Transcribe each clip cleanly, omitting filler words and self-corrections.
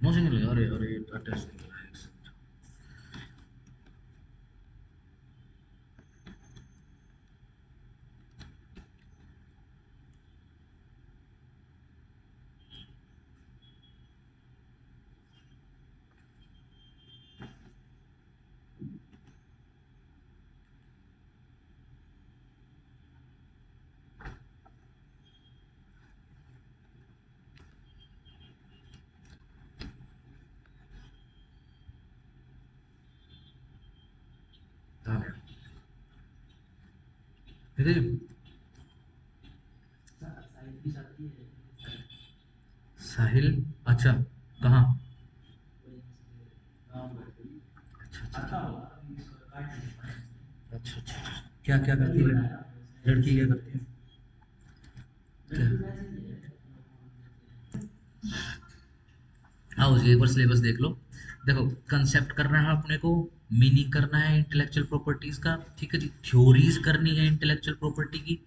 No single, अरे अरे attach नहीं करा है, एक second। कहाँ गया? ठीक है जी। साहिल, अच्छा, कहाँ? अच्छा अच्छा अच्छा अच्छा अच्छा। क्या क्या करती है लड़की? लड़की क्या करती है? क्या? आओ जी, एक बार सिलेबस देख लो। देखो, कंसेप्ट करना है अपने को, मीनिंग करना है इंटेलेक्चुअल प्रॉपर्टीज का, ठीक है जी, थ्योरीज करनी है इंटेलेक्चुअल प्रॉपर्टी की,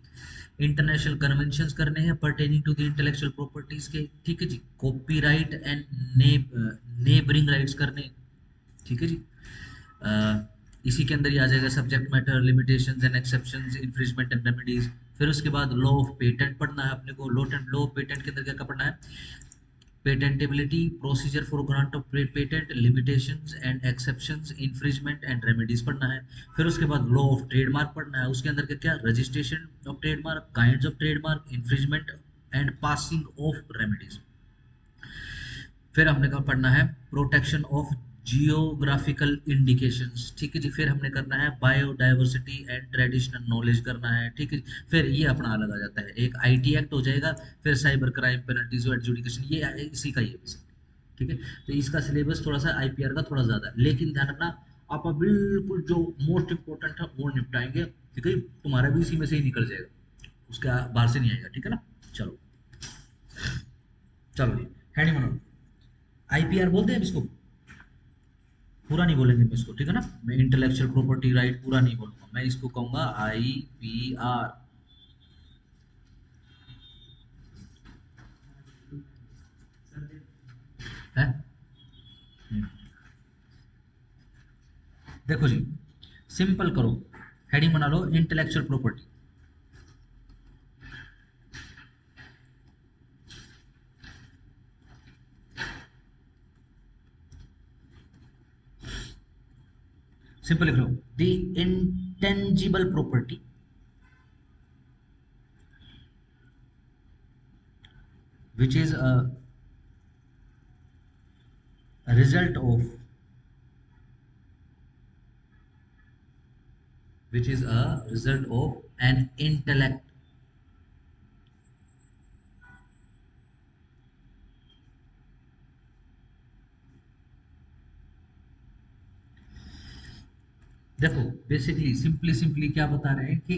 इंटरनेशनल कन्वेंशंस करने हैं pertaining to the intellectual properties के, ठीक है जी, कॉपीराइट एंड नेबरिंग राइट्स करने हैं, ठीक है जी। अ, इसी के अंदर ही आ जाएगा subject matter, limitations and exceptions, infringement and remedies. फिर उसके बाद लॉ ऑफ पेटेंट पढ़ना है अपने को। लॉ ऑफ पेटेंट के अंदर क्या क्या पढ़ना है? Patentability, procedure for grant of patent, limitations and exceptions, infringement and remedies पढ़ना है। फिर उसके बाद लॉ ऑफ ट्रेडमार्क पढ़ना है। उसके अंदर क्या क्या? Registration of trademark, kinds of trademark, infringement and passing of remedies. फिर हमने कहा पढ़ना है प्रोटेक्शन ऑफ जियोग्राफिकल इंडिकेशंस, ठीक है जी। फिर हमने करना है बायोडाइवर्सिटी एंड ट्रेडिशनल नॉलेज करना है, ठीक है जी। फिर ये अपना अलग आ जाता है, एक आईटी एक्ट हो जाएगा। फिर साइबर क्राइम पेनल्टीज एडजुडिकेशन, ये इसी का ही है बेसिकली, ठीक है। तो इसका सिलेबस थोड़ा सा आईपीआर का थोड़ा ज्यादा है, लेकिन ध्यान रखना आप बिल्कुल जो मोस्ट इंपॉर्टेंट है वो निपटाएंगे, ठीक है। तुम्हारा भी इसी में से ही निकल जाएगा, उसका बाहर से नहीं आएगा, ठीक है ना। चलो, चलो जी, हैंडी मनो। आईपीआर बोलते हैं इसको, पूरा नहीं बोलेंगे मैं इसको, ठीक है ना। मैं इंटेलेक्चुअल प्रॉपर्टी राइट पूरा नहीं बोलूंगा, मैं इसको कहूंगा आईपीआर है। हम्म, देखो जी, सिंपल करो, हेडिंग बना लो इंटेलेक्चुअल प्रॉपर्टी। सिंपल लिख लो, the intangible property which is a result of which is a result of an intellect। देखो, बेसिकली सिंपली सिंपली क्या बता रहे हैं कि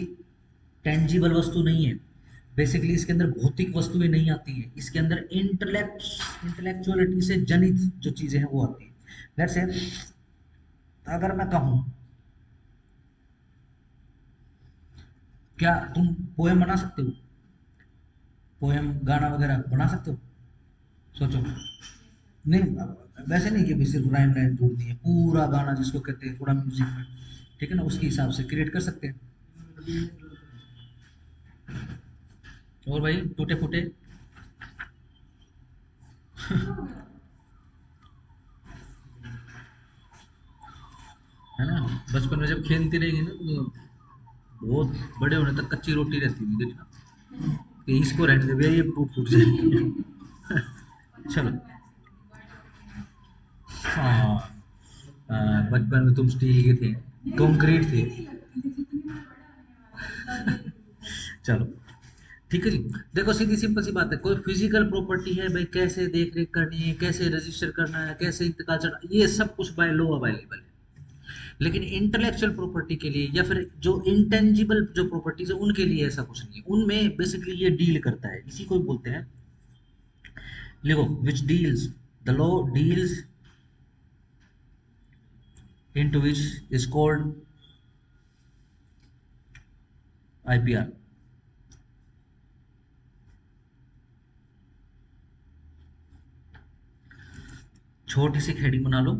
टेंजिबल वस्तु नहीं है, बेसिकली इसके अंदर भौतिक वस्तुएं नहीं आती हैं, इसके अंदर इंटेलेक्चुअलिटी से जनित जो चीजें हैं वो आती हैं। लेट्स से, अगर मैं कहूँ, क्या तुम पोएम बना सकते हो? पोएम गाना वगैरह बना सकते हो? सोचो। नहीं, वैसे नहीं कि भी सिर्फ राइम लाइन जोड़नी है, पूरा गाना जिसको कहते हैं थोड़ा म्यूजिक में, ठीक है ना, उसके हिसाब से क्रिएट कर सकते हैं। और भाई टूटे फूटे, है ना, बचपन में जब खेलती रहेगी ना तो बहुत बड़े होने तक कच्ची रोटी रहती थी, देखना कि इसको रहने दे भैया, ये टूट फूट जाएगी। चलो। हाँ, बचपन में तुम स्टील के थे, कंक्रीट थे। चलो, ठीक है जी। देखो, सीधी सिंपल सी बात है, कोई फिजिकल प्रॉपर्टी है भाई, कैसे देख रेख करनी है, कैसे रजिस्टर करना है, कैसे इंतकाल चढ़ा, ये सब कुछ बाय लॉ अवेलेबल है। लेकिन इंटेलेक्चुअल प्रॉपर्टी के लिए या फिर जो इंटेंजिबल जो प्रॉपर्टीज है उनके लिए ऐसा कुछ नहीं है, उनमें बेसिकली ये डील करता है, इसी को बोलते हैं, देखो, which deals, the law deals into which is called IPR. छोटी सी हेडिंग बना लो,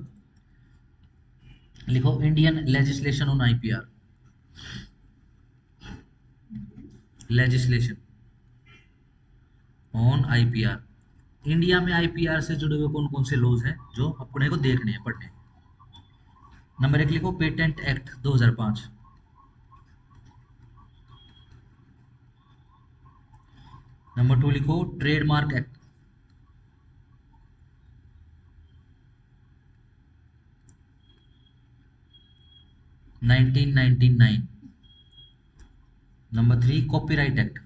लिखो Indian legislation on IPR. Legislation on IPR, India में आईपीआर से जुड़े हुए कौन कौन से लॉज हैं जो अपने को देखने हैं, पढ़ने हैं। नंबर 1 लिखो पेटेंट एक्ट 2005। नंबर 2 लिखो trademark act. Nineteen 1999। Number 3 copyright act.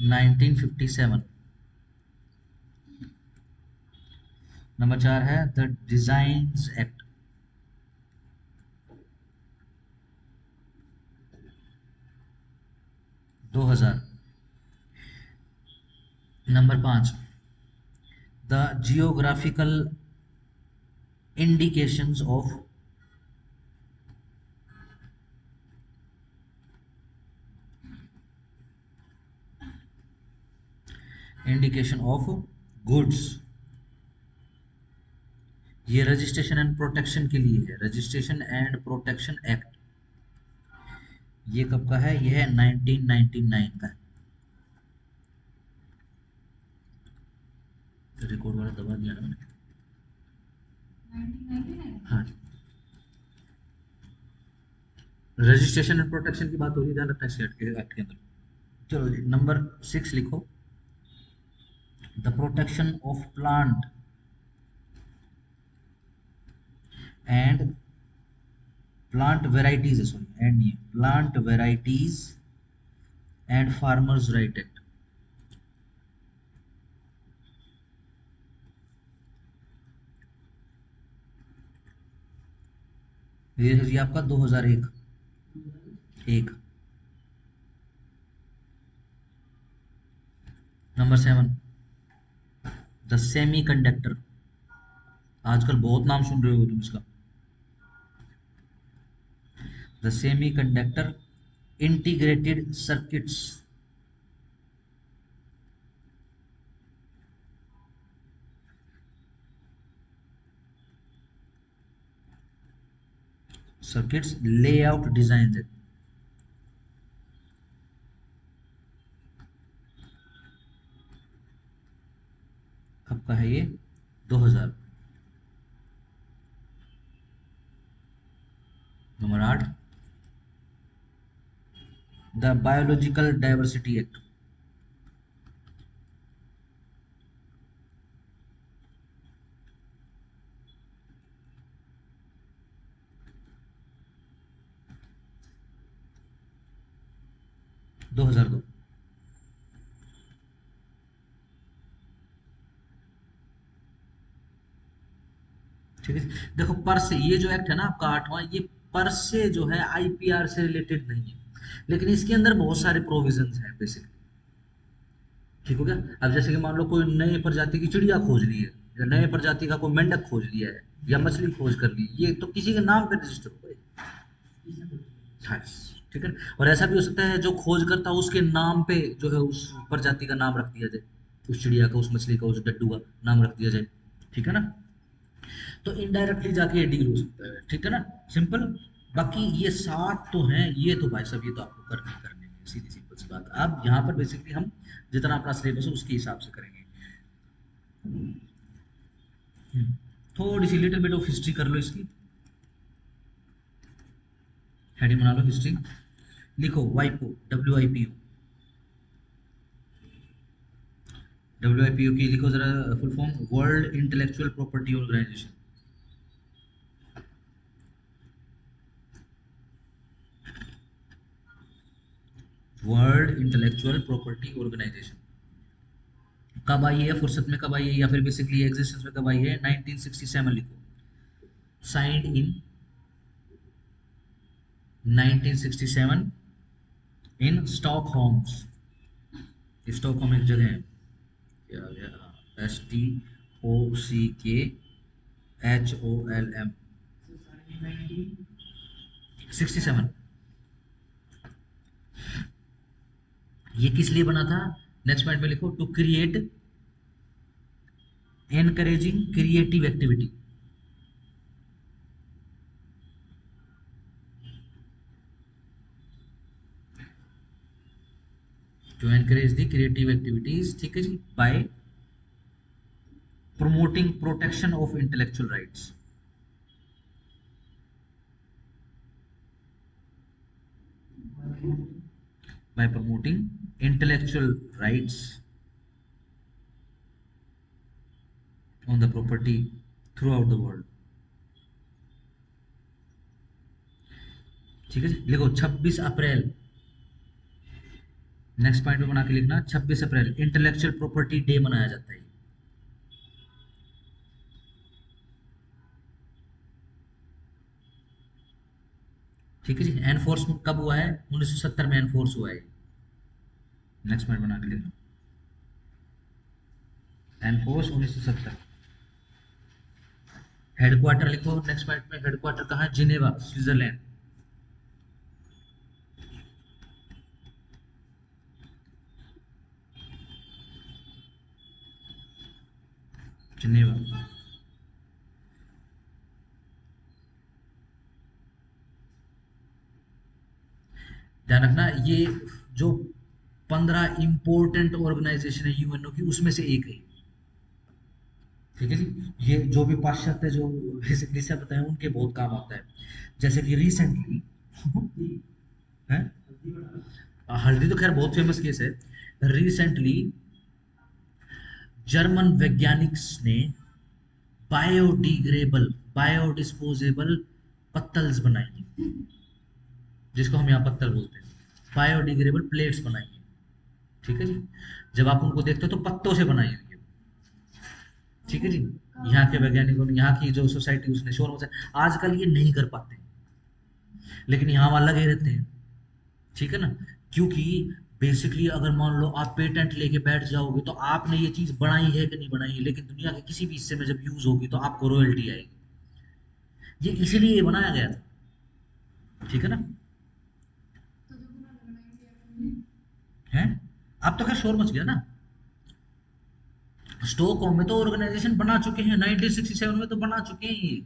Nineteen 57। Number 4 है द डिजाइन्स एक्ट। दो हजार। Number 5 the geographical indications of indication of goods. ये रजिस्ट्रेशन एंड प्रोटेक्शन के लिए है, रजिस्ट्रेशन एंड प्रोटेक्शन एक्ट। ये कब का है? ये है 1999 का। रिकॉर्ड वाला दबा दिया ना मैंने। हाँ, रजिस्ट्रेशन एंड प्रोटेक्शन की बात हो रही है, ध्यान रखना इस एक्ट के अंदर। चलो जी, नंबर 6 लिखो the protection of plant and plant varieties, sorry and नहीं, plant varieties and farmers right act. ये है जी आपका 2001। एक। Number 7 the semiconductor. आजकल बहुत नाम सुन रहे हो तुम इसका। The semiconductor integrated circuits. Circuits layout design है। कब का है ये? 2000। Number 8 the biological diversity act. 2002। ठीक है। देखो पर से ये जो एक्ट है ना आपका 8वां, ये पर से जो है आईपीआर से रिलेटेड नहीं है, लेकिन इसके अंदर बहुत सारे प्रोविजंस हैं बेसिकली। ठीक हो गया। अब जैसे कि मान लो कोई नए प्रजाति की चिड़िया खोज ली है, या नए प्रजाति का कोई मेंढक खोज लिया है, या मछली खोज कर ली, ये तो किसी के नाम पे रजिस्टर हो गए। हाँ, ठीक है। और ऐसा भी हो सकता है जो खोज करता है उसके नाम पे जो है उस प्रजाति का नाम रख दिया जाए, उस चिड़िया का, उस मछली का, उस डड्डू का नाम रख दिया जाए। ठीक है ना। तो इनडायरेक्टली जाके ये डील हो सकता है। ठीक है ना, सिंपल। बाकी ये 7 तो हैं, ये तो भाई साहब ये तो आपको करने ही करने हैं, सीधी सिंपल सी बात। अब यहाँ पर बेसिकली हम जितना अपना सिलेबस है उसके हिसाब से करेंगे। थोड़ी सी लिटिल बिट ऑफ हिस्ट्री कर लो इसकी। हेडिंग बना लो हिस्ट्री। लिखो वाईपो, WIPO। WIPO की लिखो जरा full form, world intellectual property organisation. World intellectual property organisation कब आई है, फुर्सत में कब आई है, या फिर बेसिकली एग्जिस्टेंस में कब आई है? 1967 लिखो। Signed in 1967 in स्टॉकहोम्स। स्टॉकहोम एक जगह है, क्या गया, STOCKHOLM। 67। ये किस लिए बना था? नेक्स्ट पॉइंट में लिखो to create encouraging creative activity. To encourage the creative activities, ठीक है जी, by promoting protection of intellectual rights। by promoting intellectual rights on the property throughout the world। ठीक है जी, लिखो 26 अप्रैल, नेक्स्ट पॉइंट में बना के लिखना 26 अप्रैल इंटेलेक्चुअल प्रॉपर्टी डे मनाया जाता है। ठीक है जी, एनफोर्समेंट कब हुआ है? 1970 में एनफोर्स हुआ है। नेक्स्ट पॉइंट बना के लिखना एनफोर्स 1970। हेडक्वार्टर लिखो नेक्स्ट पॉइंट में, हेडक्वार्टर कहाँ है? Geneva, Switzerland. जिनेवा। ध्यान रखना ये जो 15 इंपॉर्टेंट ऑर्गेनाइजेशन है यूएनओ की, उसमें से एक है। ठीक है जी, ये जो भी पाश्चात्य जो बेसिकली से बताए उनके बहुत काम आता है। जैसे कि रिसेंटली है, हल्दी तो खैर बहुत फेमस केस है। रिसेंटली जर्मन वैज्ञानिक्स ने बायोडिग्रेबल बायोडिस्पोजेबल पत्तल्स बनाई है, जिसको हम यहाँ पत्तल बोलते हैं। बायोडिग्रेबल प्लेट्स बनाई है। ठीक है जी, जब आप उनको देखते हो तो पत्तों से बनाई हुई है। ठीक है जी, यहाँ के वैज्ञानिकों ने, यहाँ की जो सोसाइटी उसने शोर मचाया। आजकल ये नहीं कर पाते, लेकिन यहाँ वहाँ लगे रहते हैं। ठीक है ना, क्योंकि बेसिकली अगर मान लो आप पेटेंट लेके बैठ जाओगे तो आपने ये चीज बनाई है कि नहीं बनाई है, लेकिन दुनिया के किसी भी हिस्से में जब यूज होगी तो आपको रॉयल्टी आएगी। ये इसीलिए ये बनाया गया था। ठीक है ना, है अब तो खैर शोर मच गया ना। स्टॉकहोम में तो ऑर्गेनाइजेशन बना चुके हैं, 1967 में तो बना चुके हैं ये।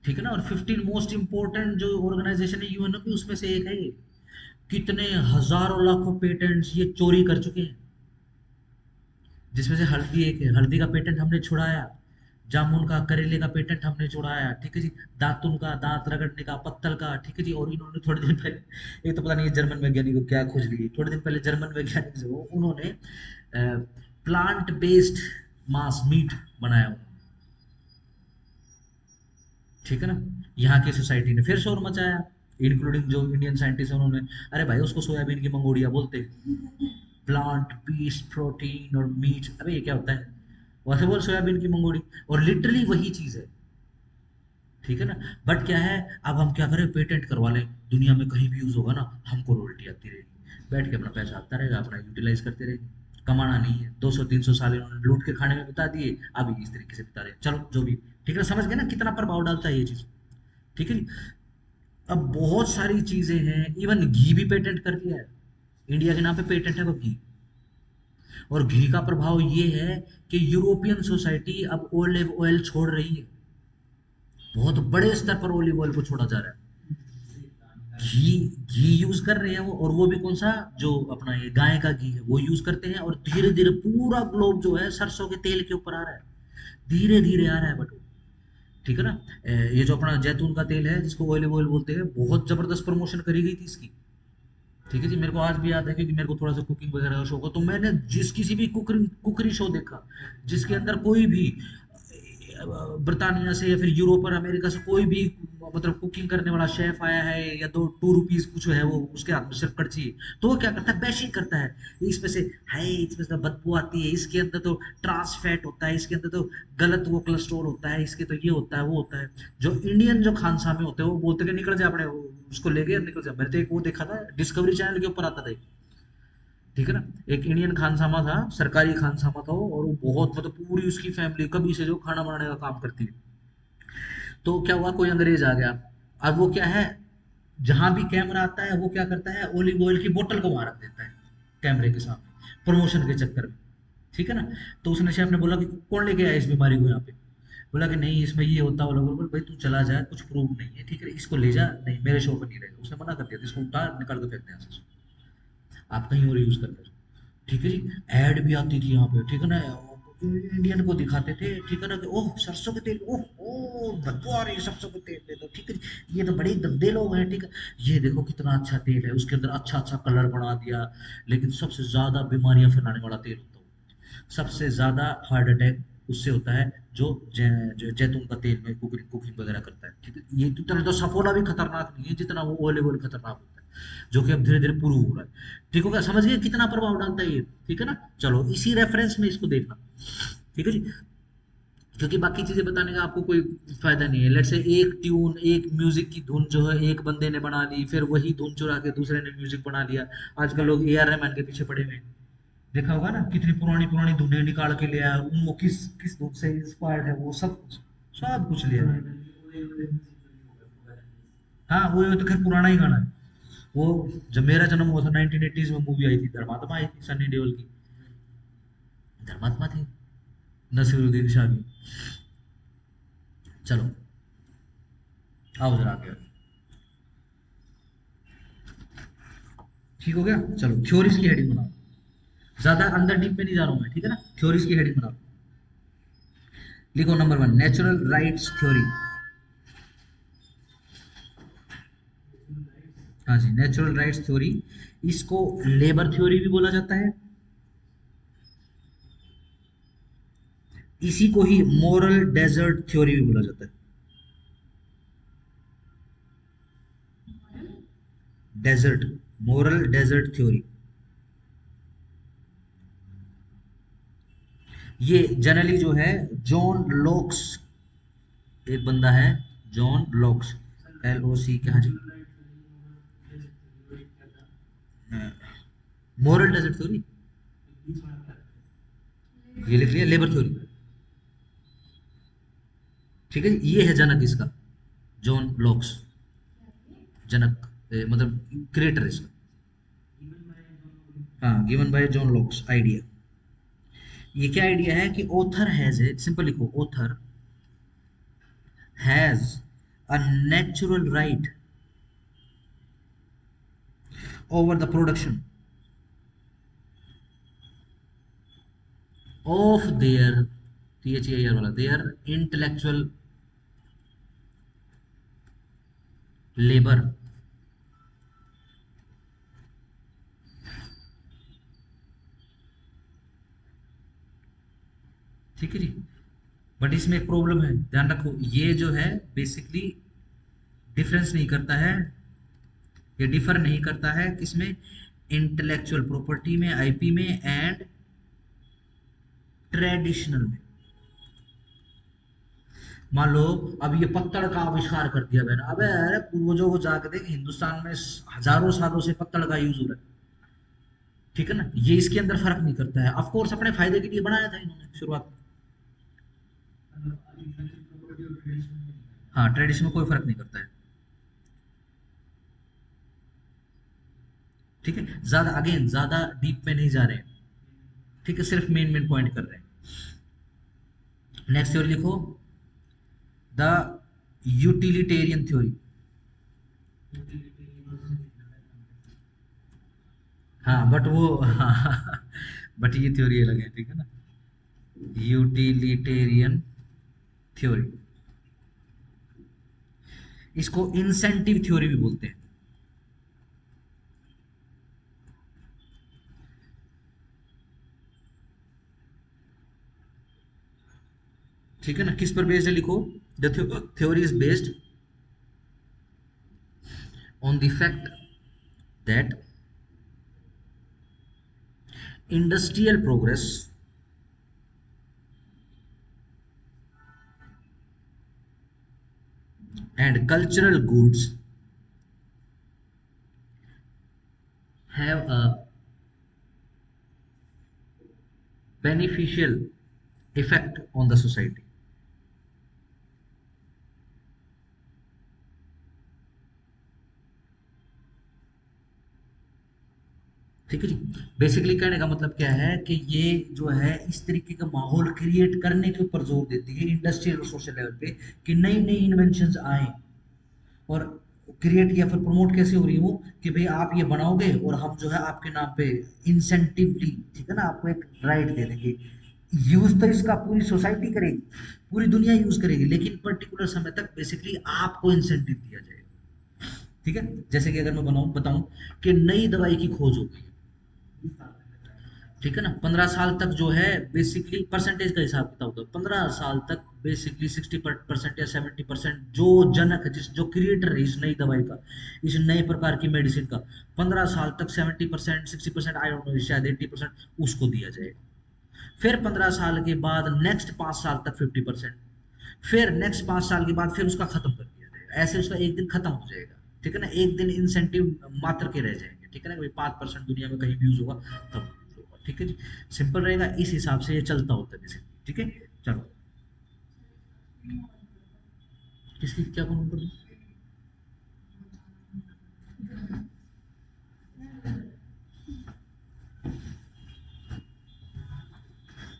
ठीक है ना, और 15 मोस्ट इंपोर्टेंट जो ऑर्गेनाइजेशन है यूएनओ की, उसमें से एक है ये। कितने हजारों लाखों पेटेंट्स ये चोरी कर चुके हैं, जिसमें से हल्दी एक है। हल्दी का पेटेंट हमने छुड़ाया, जामुन का, करेले का पेटेंट हमने छुड़ाया। ठीक है जी, दातुन का, दांत रगड़ने का, पत्तल का। ठीक है जी, और इन्होंने थोड़े दिन पहले, ये तो पता नहीं ये जर्मन वैज्ञानिक को क्या खोज ली, थोड़े दिन पहले जर्मन वैज्ञानिक जो उन्होंने प्लांट बेस्ड मांस मीट बनाया उन्होंने। ठीक है ना, यहाँ की सोसाइटी ने फिर शोर मचाया, इंक्लूडिंग जो इंडियन साइंटिस्ट है उन्होंने, अरे भाई उसको सोयाबीन की मंगोड़िया बोलते हैं, प्लांट बेस्ड प्रोटीन और मीट, अरे ये क्या होता है? वैसे बोल सोयाबीन की मंगोड़ी, और लिटरली वही चीज है। ठीक है ना, बट क्या है, अब हम क्या करें, पेटेंट करवा लें, दुनिया में कहीं भी यूज होगा ना हमको रॉयल्टी आती रहेगी, बैठ के अपना पैसा आता रहेगा, अपना यूटिलाइज करते रहेंगे। कमाना नहीं है, 200-300 साल इन्होंने लूट के खाने में बिता दिए, अभी इस तरीके से बिता रहे, चलो जो भी। ठीक है, समझ गए ना कितना प्रभाव डालता है ये चीज। ठीक है जी, अब बहुत सारी चीजें हैं, इवन घी भी पेटेंट कर दिया है, इंडिया के नाम पे पेटेंट है वो घी। और घी का प्रभाव ये है कि यूरोपियन सोसाइटी अब ओलिव ऑयल छोड़ रही है, बहुत बड़े स्तर पर ओलिव ऑयल को छोड़ा जा रहा है। घी घी यूज कर रहे हैं वो, और वो भी कौन सा, जो अपना ये गाय का घी है वो यूज करते हैं, और धीरे धीरे पूरा ग्लोब जो है सरसों के तेल के ऊपर आ रहा है, धीरे धीरे आ रहा है बट। ठीक है ना, ये जो अपना जैतून का तेल है जिसको ऑलिव ऑयल बोलते हैं, बहुत जबरदस्त प्रमोशन करी गई थी इसकी। ठीक है जी, मेरे को आज भी याद है क्योंकि मेरे को थोड़ा सा कुकिंग वगैरह का शौक है, तो मैंने जिस किसी भी कुकरी शो देखा जिसके अंदर कोई भी ब्रिटानिया से या फिर यूरोप और अमेरिका से कोई भी मतलब कुकिंग करने वाला शेफ आया है, या तो 2 रुपीज कुछ है वो उसके हाथ में सिर्फ कड़छी है, तो वो क्या करता है, बैशिंग करता है, इसमें से है, इसमें से बदबू आती है, इसके अंदर तो ट्रांस फैट होता है, इसके अंदर तो गलत वो कोलेस्ट्रॉल होता है, इसके तो ये होता है वो होता है। जो इंडियन जो खानसामे होते हैं वो बोलते हैं कि निकल जा अपने उसको ले गए निकल जा। मैंने तो एक वो देखा था, डिस्कवरी चैनल के ऊपर आता था। ठीक है ना, एक इंडियन खानसामा था, सरकारी खानसामा था वो, और वो बहुत मतलब पूरी उसकी फैमिली कभी से जो खाना बनाने का काम करती है। तो क्या हुआ, कोई अंग्रेज आ गया, अब वो क्या है, जहां भी कैमरा आता है वो क्या करता है, ओलिव ऑयल की बोतल को वहां रख देता है कैमरे के सामने, प्रमोशन के चक्कर में, ठीक है ना। तो उसने शेफ ने बोला कि कौन लेके आया इस बीमारी को यहाँ पे, बोला कि नहीं इसमें ये होता है, बोला भाई तू चला जा, कुछ प्रूव नहीं है, ठीक है, इसको ले जा, नहीं मेरे शो पर नहीं रहेगा, उसने मना कर दिया, इसको उठा निकाल के फेंक दे यहाँ से, आप कहीं और यूज कर लो, ठीक है जी। ऐड भी आती थी यहाँ पे, ठीक है ना, इंडियन को दिखाते थे, ठीक है ना, कि ओह सरसों के तेल, ओह ओह बदबू आ रही है सरसों के तेल में, तो ठीक है जी, ये तो बड़े गंदे लोग हैं, ठीक है, ये देखो कितना अच्छा तेल है, उसके अंदर अच्छा अच्छा कलर बना दिया, लेकिन सबसे ज्यादा बीमारियां फैलाने वाला तेल होता है, सबसे ज्यादा हार्ट अटैक उससे होता है जो जैतून का तेल में कुकिंग कुकिंग वगैरह करता है, ठीक है, ये इतना तो सफोला भी खतरनाक नहीं है जितना वो ऑलिव ऑयल खतरनाक होता है, जो कि अब धीरे धीरे प्रूव हो रहा है, ठीक हो गया, समझ गए कितना प्रभाव डालता है ये, ठीक है ना। चलो इसी रेफरेंस में इसको देखना, ठीक है जी, क्योंकि बाकी चीजें बताने का आपको कोई फायदा नहीं है। लेट्स से एक ट्यून, एक म्यूजिक की धुन जो है एक बंदे ने बना ली, फिर वही धुन चुरा के दूसरे ने म्यूजिक बना लिया, आजकल लोग ए आर रहमान के पीछे पड़े हुए हैं, देखा होगा ना, कितनी पुरानी पुरानी धुनें निकाल के ले आया, वो किस किस धुन से इंस्पायर्ड है, वो सब कुछ लिया है। हाँ वो तो खैर पुराना ही गाना है, वो जब मेरा जन्म हुआ था 1980s में मूवी आई थी धर्मात्मा, आई थी सनी देओल की, धर्मात्मा थी, नसीरुद्दीन शाह की। चलो आओ जरा आगे, ठीक हो गया। चलो थ्योरीज की हेडिंग बनाओ, ज्यादा अंदर डीप में नहीं जा रहा हूं मैं, ठीक है ना, थ्योरीज की हेडिंग बनाओ, लिखो नंबर 1 नेचुरल राइट्स थ्योरी। हाँ जी, नेचुरल राइट्स थ्योरी, इसको लेबर थ्योरी भी बोला जाता है, इसी को ही मोरल डेजर्ट थ्योरी भी बोला जाता है, डेजर्ट, मोरल डेजर्ट थ्योरी, ये जनरली जो है जॉन लॉक्स, एक बंदा है जॉन लॉक्स, एल ओ सी क्या जी, मोरल डेजर्ट थ्योरी, ये लिख लिया लेबर थ्योरी, ठीक है, ये है जनक इसका, जॉन लॉक्स, जनक मतलब क्रिएटर इसका, हाँ given by John locks idea. ये क्या आइडिया है कि ऑथर हैज ए, सिंपल लिखो, author has a natural right over the production of their, T H A R वाला, देयर इंटेलेक्चुअल लेबर, ठीक है जी। बट इसमें एक प्रॉब्लम है, ध्यान रखो, ये जो है बेसिकली डिफरेंस नहीं करता है, ये डिफर नहीं करता है किसमें, इंटेलेक्चुअल प्रॉपर्टी में, आईपी में एंड ट्रेडिशनल में। मान लो अब ये पत्तल का आविष्कार कर दिया मैंने, अबे अरे पूर्वजों को जाके देख, हिंदुस्तान में हजारों सालों से पत्तल का यूज हो रहा है, ठीक है ना, ये इसके अंदर फर्क नहीं करता है, ऑफ कोर्स अपने फायदे के लिए बनाया था इन्होंने शुरुआत में, हाँ ट्रेडिशन में कोई फर्क नहीं करता है, ठीक है, ज्यादा अगेन ज्यादा डीप में नहीं जा रहे हैं, ठीक है, सिर्फ मेन मेन पॉइंट कर रहे हैं। नेक्स्ट थ्योरी लिखो, द यूटिलिटेरियन थ्योरी, हाँ बट वो हाँ, बट ये थ्योरी अलग है, ठीक है ना, यूटिलिटेरियन थ्योरी, इसको इंसेंटिव थ्योरी भी बोलते हैं, ठीक है ना, किस पर बेस्ड है लिखो, the theory is based on the fact that industrial progress and cultural goods have a beneficial effect on the society, ठीक है जी। बेसिकली कहने का मतलब क्या है कि ये जो है इस तरीके का माहौल क्रिएट करने के ऊपर जोर देती है इंडस्ट्रियल और सोशल लेवल पे, कि नई नई इन्वेंशंस आए। और क्रिएट या फिर प्रमोट कैसे हो रही है वो, कि भाई आप ये बनाओगे और हम जो है आपके नाम पे इंसेंटिवली, ठीक है ना, आपको एक राइट दे देंगे। यूज तो इसका पूरी सोसाइटी करेगी, पूरी दुनिया यूज करेगी, लेकिन पर्टिकुलर समय तक बेसिकली आपको इंसेंटिव दिया जाएगा। ठीक है। जैसे कि अगर मैं बनाऊं बताऊं कि नई दवाई की खोज हो गई, ठीक है ना, 15 साल तक जो है बेसिकली परसेंटेज का हिसाब किताब होता है, 15 साल तक बेसिकली 60% या 70% जो जनक है, जिस जो क्रिएटर है इस नई दवाई का, इस नए प्रकार की मेडिसिन का, 15 साल तक 70% 60%, आई डोंट नो, शायद 80% उसको दिया जाएगा। फिर 15 साल के बाद नेक्स्ट 5 साल तक 50%, फिर नेक्स्ट 5 साल के बाद फिर उसका खत्म कर दिया जाएगा, ऐसे उसका एक दिन खत्म हो जाएगा। ठीक है ना, एक दिन इंसेंटिव मात्र के रह जाएंगे, ठीक है ना, 5% दुनिया में कहीं यूज होगा तब होगा। ठीक है जी। सिंपल रहेगा, इस हिसाब से ये चलता होता है बेसिकली। ठीक है। चलो, किसकी क्या कौन कर।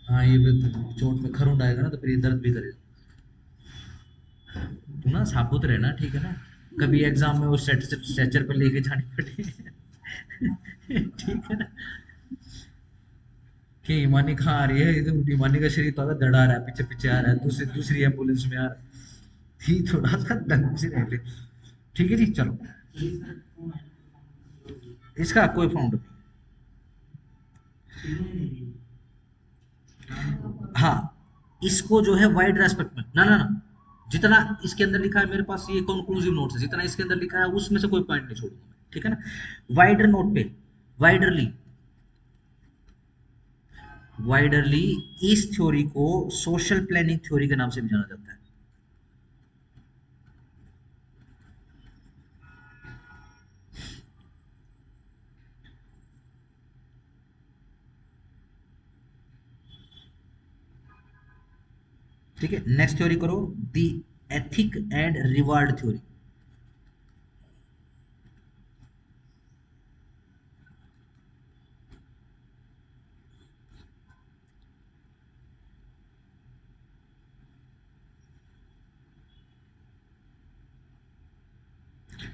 हाँ, ये भी चोट में खरुंड आएगा ना तो फिर ये दर्द भी करेगा। तू ना साबुत रहना, ठीक है ना, कभी एग्जाम में वो स्ट्रेचर पे लेके जानी पड़े। ठीक है ना, कि ईमानी कहाँ आ रही है, ये तो ईमानी का शरीर तो धड़ा रहा है, पीछे पीछे आ रहा है, दूसरी दूसरी एम्बुलेंस में आ रहा है। ही थोड़ा सा ढंग से रह ले। ठीक है जी। चलो, इसका कोई फाउंड नहीं। हाँ, इसको जो है वाइड रेस्पेक्ट में, ना ना ना, जितना इसके अंदर लिखा है, मेरे पास ये कंक्लूसिव नोट्स है, जितना इसके अंदर लिखा है उसमें से कोई पॉइंट नहीं छोड़ूंगा मैं, ठीक है ना। वाइडर नोट पे, वाइडरली, वाइडरली इस थ्योरी को सोशल प्लानिंग थ्योरी के नाम से भी जाना जाता है। ठीक है। नेक्स्ट थ्योरी करो, the ethic and reward theory.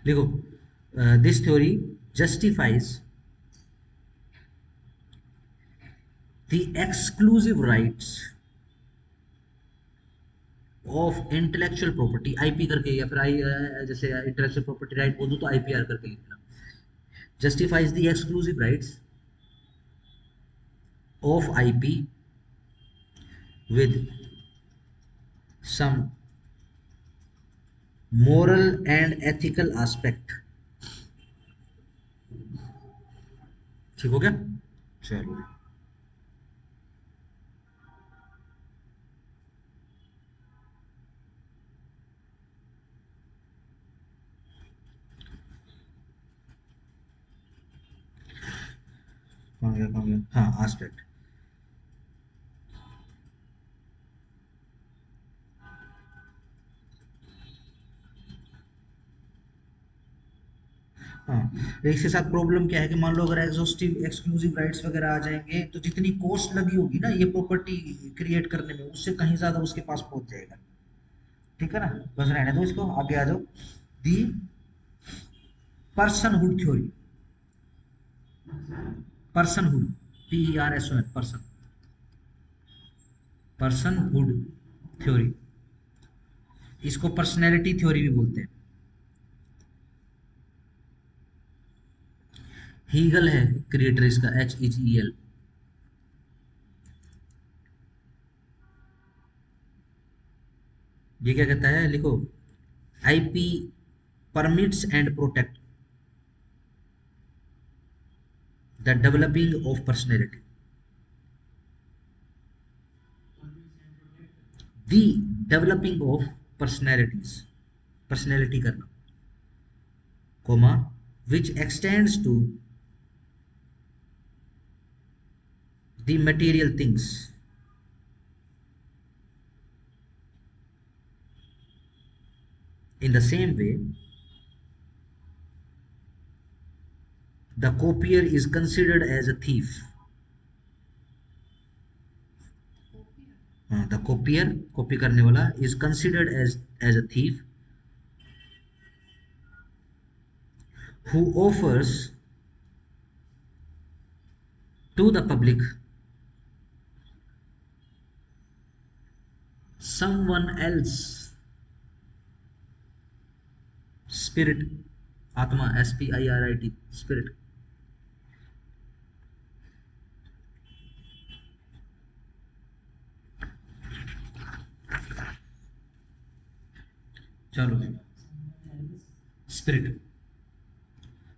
देखो, this theory justifies the exclusive rights of intellectual property, IP करके, या फिर जैसे इंटेलेक्चुअल प्रॉपर्टी राइट बोल दो तो आईपीआर करके लिखना। Justifies the exclusive rights of IP with some moral and ethical aspect। ठीक हो गया। चलो, कहाँ गया कहाँ गया, हाँ, एस्पेक्ट। हाँ, इसके साथ प्रॉब्लम क्या है कि मान लो अगर एग्जॉस्टिव एक्सक्लूसिव राइट्स वगैरह आ जाएंगे तो जितनी कॉस्ट लगी होगी ना ये प्रॉपर्टी क्रिएट करने में, उससे कहीं ज्यादा उसके पास पहुंच जाएगा। ठीक है ना, बस रहने दो इसको, आगे आ जाओ। The personhood theory, personhood, PERSON, person, personhood theory, इसको पर्सनैलिटी थ्योरी भी बोलते हैं। हीगल है क्रिएटर इसका, HEGEL। ये क्या कहता है, लिखो, IP permits and protect the developing of personality, the developing of personalities, personality करना, comma, which extends to the material things in the same way the copier is considered as a thief. The copier, copy करने वाला, is considered as a thief who offers to the public someone else spirit, आत्मा, spirit, spirit. चलो, spirit,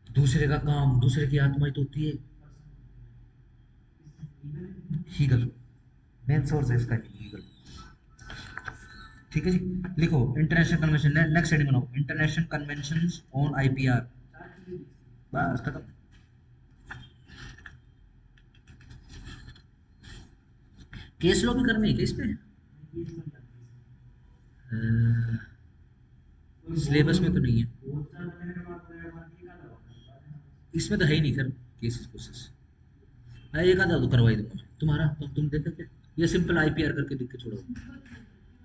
दूसरे का काम, दूसरे की आत्मा ही तो होती है। हीगल, मेन सोर्स है इसका हीगल। ठीक है जी, लिखो इंटरनेशनल कन्वेंशन, नेक्स्ट हेडिंग बनाओ, इंटरनेशनल कन्वेंशंस ऑन आईपीआर। बस खत्म। केस लॉ भी करनी है क्या इस पे? सिलेबस में तो नहीं है, इसमें तो है ही नहीं सर केसेस कोसेस। मैं एक आधा तो करवाई दूंगा तुम्हारा, तुम देखो क्या, ये सिंपल आईपीआर करके लिख के छोड़ो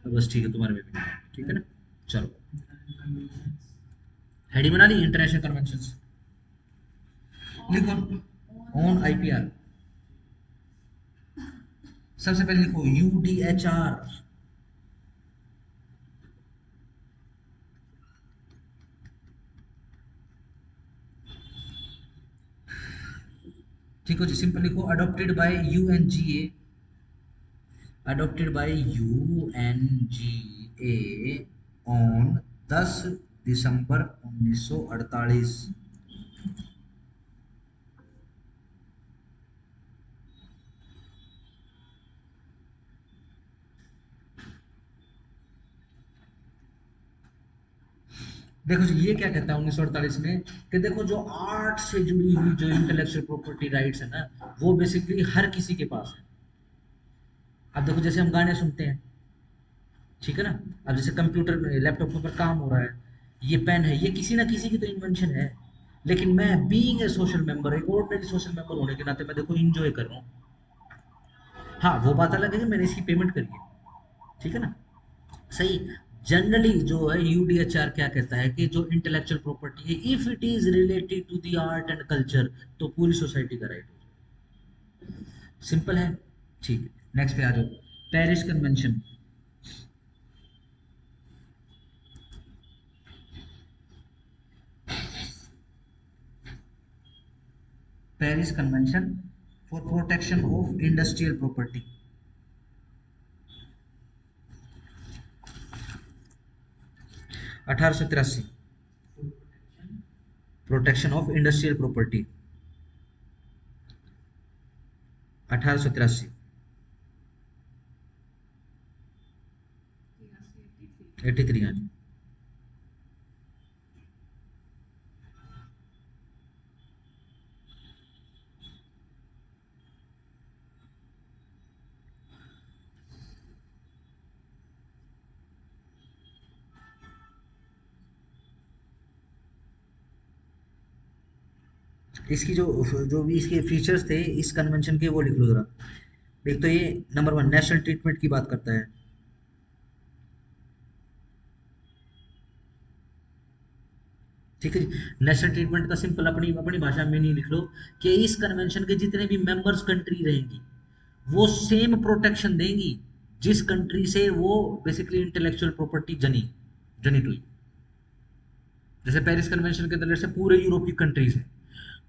बस। ठीक है, तुम्हारे में भी ठीक है ना। चलो, हेडिंग बना ली, इंटरनेशनल कन्वेंशंस, लिखो ऑन आईपीआर। सबसे पहले लिखो यूडीएचआर। ठीक हो जी, सिंपल लिखो adopted by UNGA, adopted by UNGA on 10 दिसंबर 1948। देखो जी, ये क्या कहता है 1948 में कि देखो जो आर्ट से जुड़ी हुई जो इंटेलेक्चुअल प्रॉपर्टी राइट्स है ना, वो बेसिकली हर किसी के पास है। अब देखो जैसे हम गाने सुनते हैं, ठीक है ना, अब जैसे कंप्यूटर में, लैपटॉप के ऊपर काम हो रहा है, ये पेन है, ये किसी ना किसी की तो इन्वेंशन है। लेकिन मैं बीइंग ए सोशल मेंबर, एक ऑर्डिनरी सोशल मेंबर होने के नाते मैं देखो इंजॉय कर रहा हूँ। हाँ, वो बात अलग है कि मैंने इसकी पेमेंट करी है, ठीक है ना, सही। जनरली जो है यूडीएचआर क्या कहता है कि जो इंटेलेक्चुअल प्रॉपर्टी है, if it is related to the art and culture, तो पूरी सोसाइटी का राइट है। सिंपल है, ठीक है। नेक्स्ट पे आ जाओ, Paris convention. Paris convention for protection of industrial property, 1883। Protection of industrial property 1883, 83। हाँ जी, इसकी जो जो भी इसके फीचर्स थे इस कन्वेंशन के, वो लिख लो जरा। एक तो ये नंबर वन नेशनल ट्रीटमेंट की बात करता है, ठीक है जी। नेशनल ट्रीटमेंट का सिंपल अपनी अपनी भाषा में नहीं लिख लो कि इस कन्वेंशन के जितने भी मेंबर्स कंट्री रहेंगी वो सेम प्रोटेक्शन देंगी जिस कंट्री से वो बेसिकली इंटेलेक्चुअल प्रॉपर्टी जनित हुई। जैसे पेरिस कन्वेंशन के अंदर से पूरे यूरोप की कंट्रीज हैं,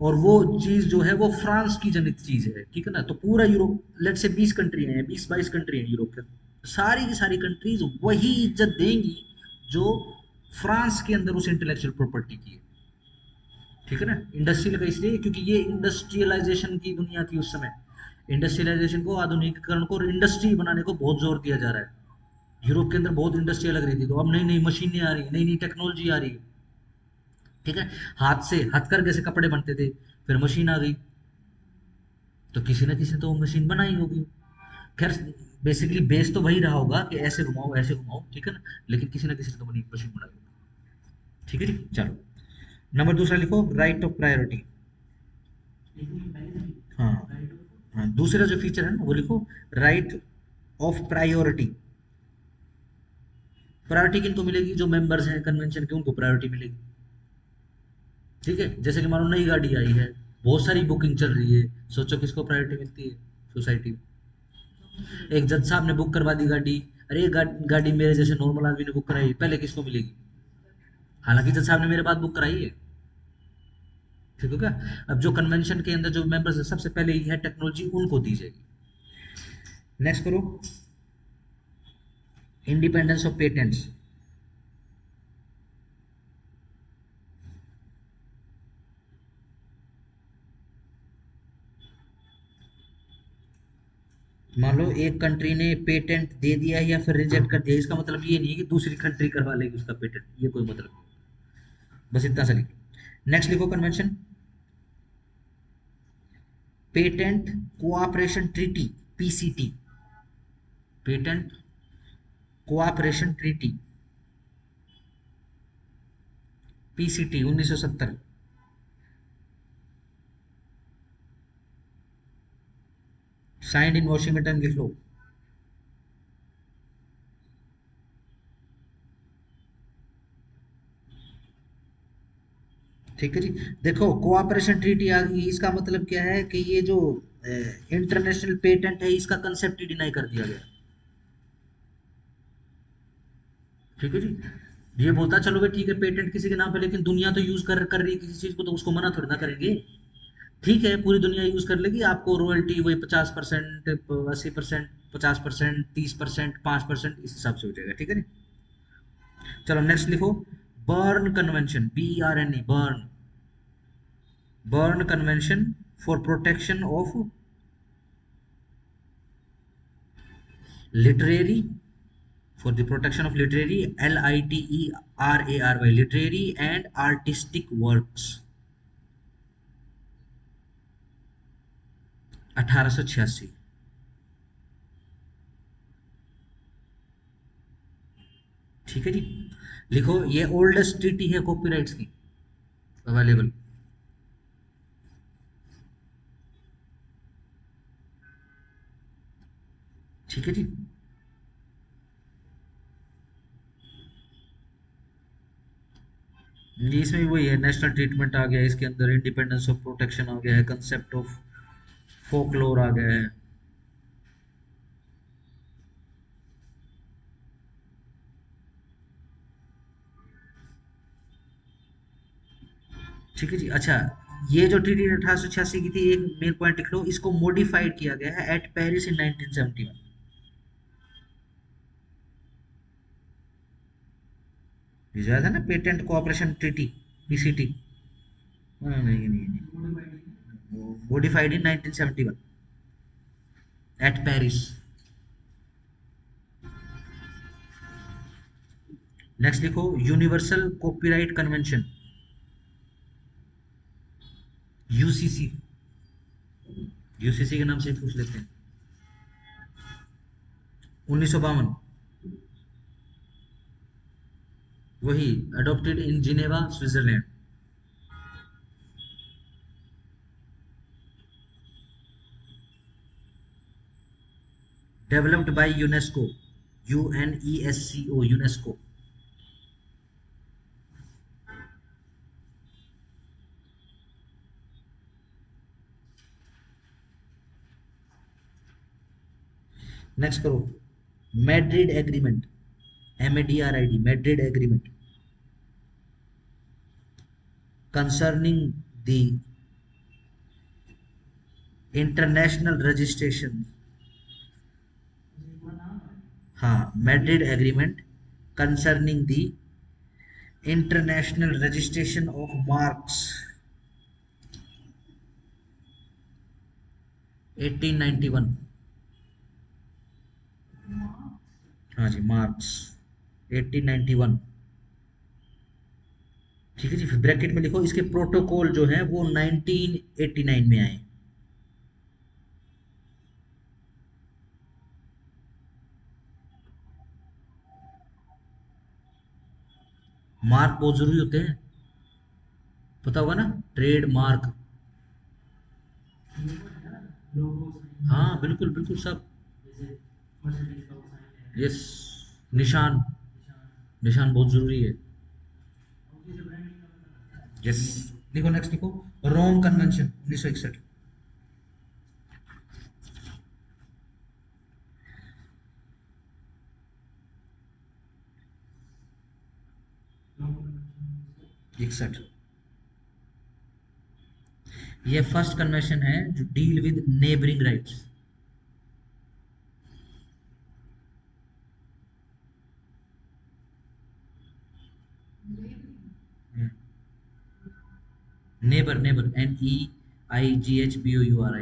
और वो चीज जो है वो फ्रांस की जनित चीज है, ठीक है ना, तो पूरा यूरोप, लेट से 20 कंट्री हैं, 20-22 कंट्री हैं यूरोप के, सारी की सारी कंट्रीज वही इज्जत देंगी जो फ्रांस के अंदर उस इंटेलेक्चुअल प्रॉपर्टी की है, ठीक है ना। इंडस्ट्रियल का इसलिए क्योंकि ये इंडस्ट्रियलाइजेशन की दुनिया थी उस समय। इंडस्ट्रियलाइजेशन को, आधुनिकीकरण को, इंडस्ट्री बनाने को बहुत जोर दिया जा रहा है। यूरोप के अंदर बहुत इंडस्ट्री लग रही थी, तो अब नई नई मशीनें आ रही, नई नई टेक्नोलॉजी आ रही है, ठीक है। हाथ से हथकरघे से कपड़े बनते थे, फिर मशीन आ गई, तो किसी ना किसी ने तो वो मशीन बनाई होगी। खैर, बेसिकली बेस तो वही रहा होगा कि ऐसे घुमाओ ऐसे घुमाओ, ठीक है ना, लेकिन किसी ना किसी ने तो मशीन बनाई होगी, ठीक है जी। चलो, नंबर दूसरा लिखो राइट ऑफ प्रायोरिटी। हाँ हाँ, दूसरा जो फीचर है ना वो लिखो, राइट ऑफ प्रायोरिटी। प्रायोरिटी किनको मिलेगी? जो मेंबर्स हैं कन्वेंशन के, उनको प्रायोरिटी मिलेगी। ठीक है, जैसे कि मानो नई गाड़ी आई है, बहुत सारी बुकिंग चल रही है, सोचो किसको प्रायोरिटी मिलती है? सोसाइटी में। एक जज साहब ने बुक करवा दी गाड़ी, अरे ये गाड़ी मेरे जैसे नॉर्मल आदमी ने बुक कराई, पहले किसको मिलेगी? हालांकि जज साहब ने मेरे बाद बुक कराई है। ठीक है क्या? अब जो कन्वेंशन के अंदर जो मेंबर्स है, सबसे पहले यह टेक्नोलॉजी उनको दी जाएगी। नेक्स्ट करो, इंडिपेंडेंस ऑफ पेटेंट्स। मान लो एक कंट्री ने पेटेंट दे दिया है या फिर रिजेक्ट कर दिया, इसका मतलब ये नहीं है कि दूसरी कंट्री करवा लेगी उसका पेटेंट, ये कोई मतलब नहीं। बस इतना सा लिखो। नेक्स्ट लिखो, convention, patent cooperation treaty, PCT. Patent cooperation treaty, PCT 1970। Signed in Washington लिख लो। ठीक है जी। देखो कोऑपरेशन ट्रीटी आ गई, इसका मतलब क्या है कि ये जो इंटरनेशनल पेटेंट है, इसका कंसेप्ट ही डिनाई कर दिया गया। ठीक है जी। ये बोलता है चलो भाई ठीक है पेटेंट किसी के नाम पे, लेकिन दुनिया तो यूज कर रही है किसी चीज को, तो उसको मना थोड़ी ना करेंगे। ठीक है पूरी दुनिया यूज कर लेगी, आपको रॉयल्टी वही 50%, 80%, 50%, 30%, 5% इस हिसाब से हो जाएगा। ठीक है नी? चलो नेक्स्ट लिखो, burn convention, BRNE, burn, burn convention for protection of literary, for the protection of literary, LITERARY, literary and artistic works, 1886। ठीक है जी। लिखो ये ओल्डेस्ट ट्रीटी है कॉपीराइट्स की अवेलेबल। ठीक है जी। ये इसमें भी वही है, नेशनल ट्रीटमेंट आ गया है इसके अंदर, इंडिपेंडेंस ऑफ प्रोटेक्शन आ गया है, कंसेप्ट ऑफ फोकलोर आ गया है। ठीक है जी। अच्छा, ये जो ट्रीटी 1886 की थी, एक मेन पॉइंट लिख लो, इसको मॉडिफाइड किया गया है एट पेरिस इन 1971। भिजवाया था ना पेटेंट कोऑपरेशन ट्रीटी, PCT। हाँ, नहीं नहीं नहीं, modified in 1971 at Paris. Next लिखो, universal copyright convention, UCC। UCC के नाम से ही पूछ लेते हैं। 1952, वही adopted in Geneva, Switzerland. Developed by UNESCO, UNESCO, UNESCO. Next करो, Madrid agreement, MADRID, Madrid agreement, concerning the international registration. हाँ, Madrid agreement concerning the international registration of marks, 1891। हाँ जी, मार्क्स 1891। ठीक है जी। फिर ब्रैकेट में लिखो, इसके प्रोटोकॉल जो है वो 1989 में आए। मार्क बहुत जरूरी होते हैं, पता होगा ना, ट्रेड मार्क। हाँ बिल्कुल बिल्कुल सब। यस, निशान, निशान बहुत जरूरी है। यस, देखो नेक्स्ट देखो, रोम कन्वेंशन 1961। इकसठ। ये फर्स्ट कन्वेंशन है जो deal with neighbouring rights. Neighbour, neighbour, NEIGHBOUR।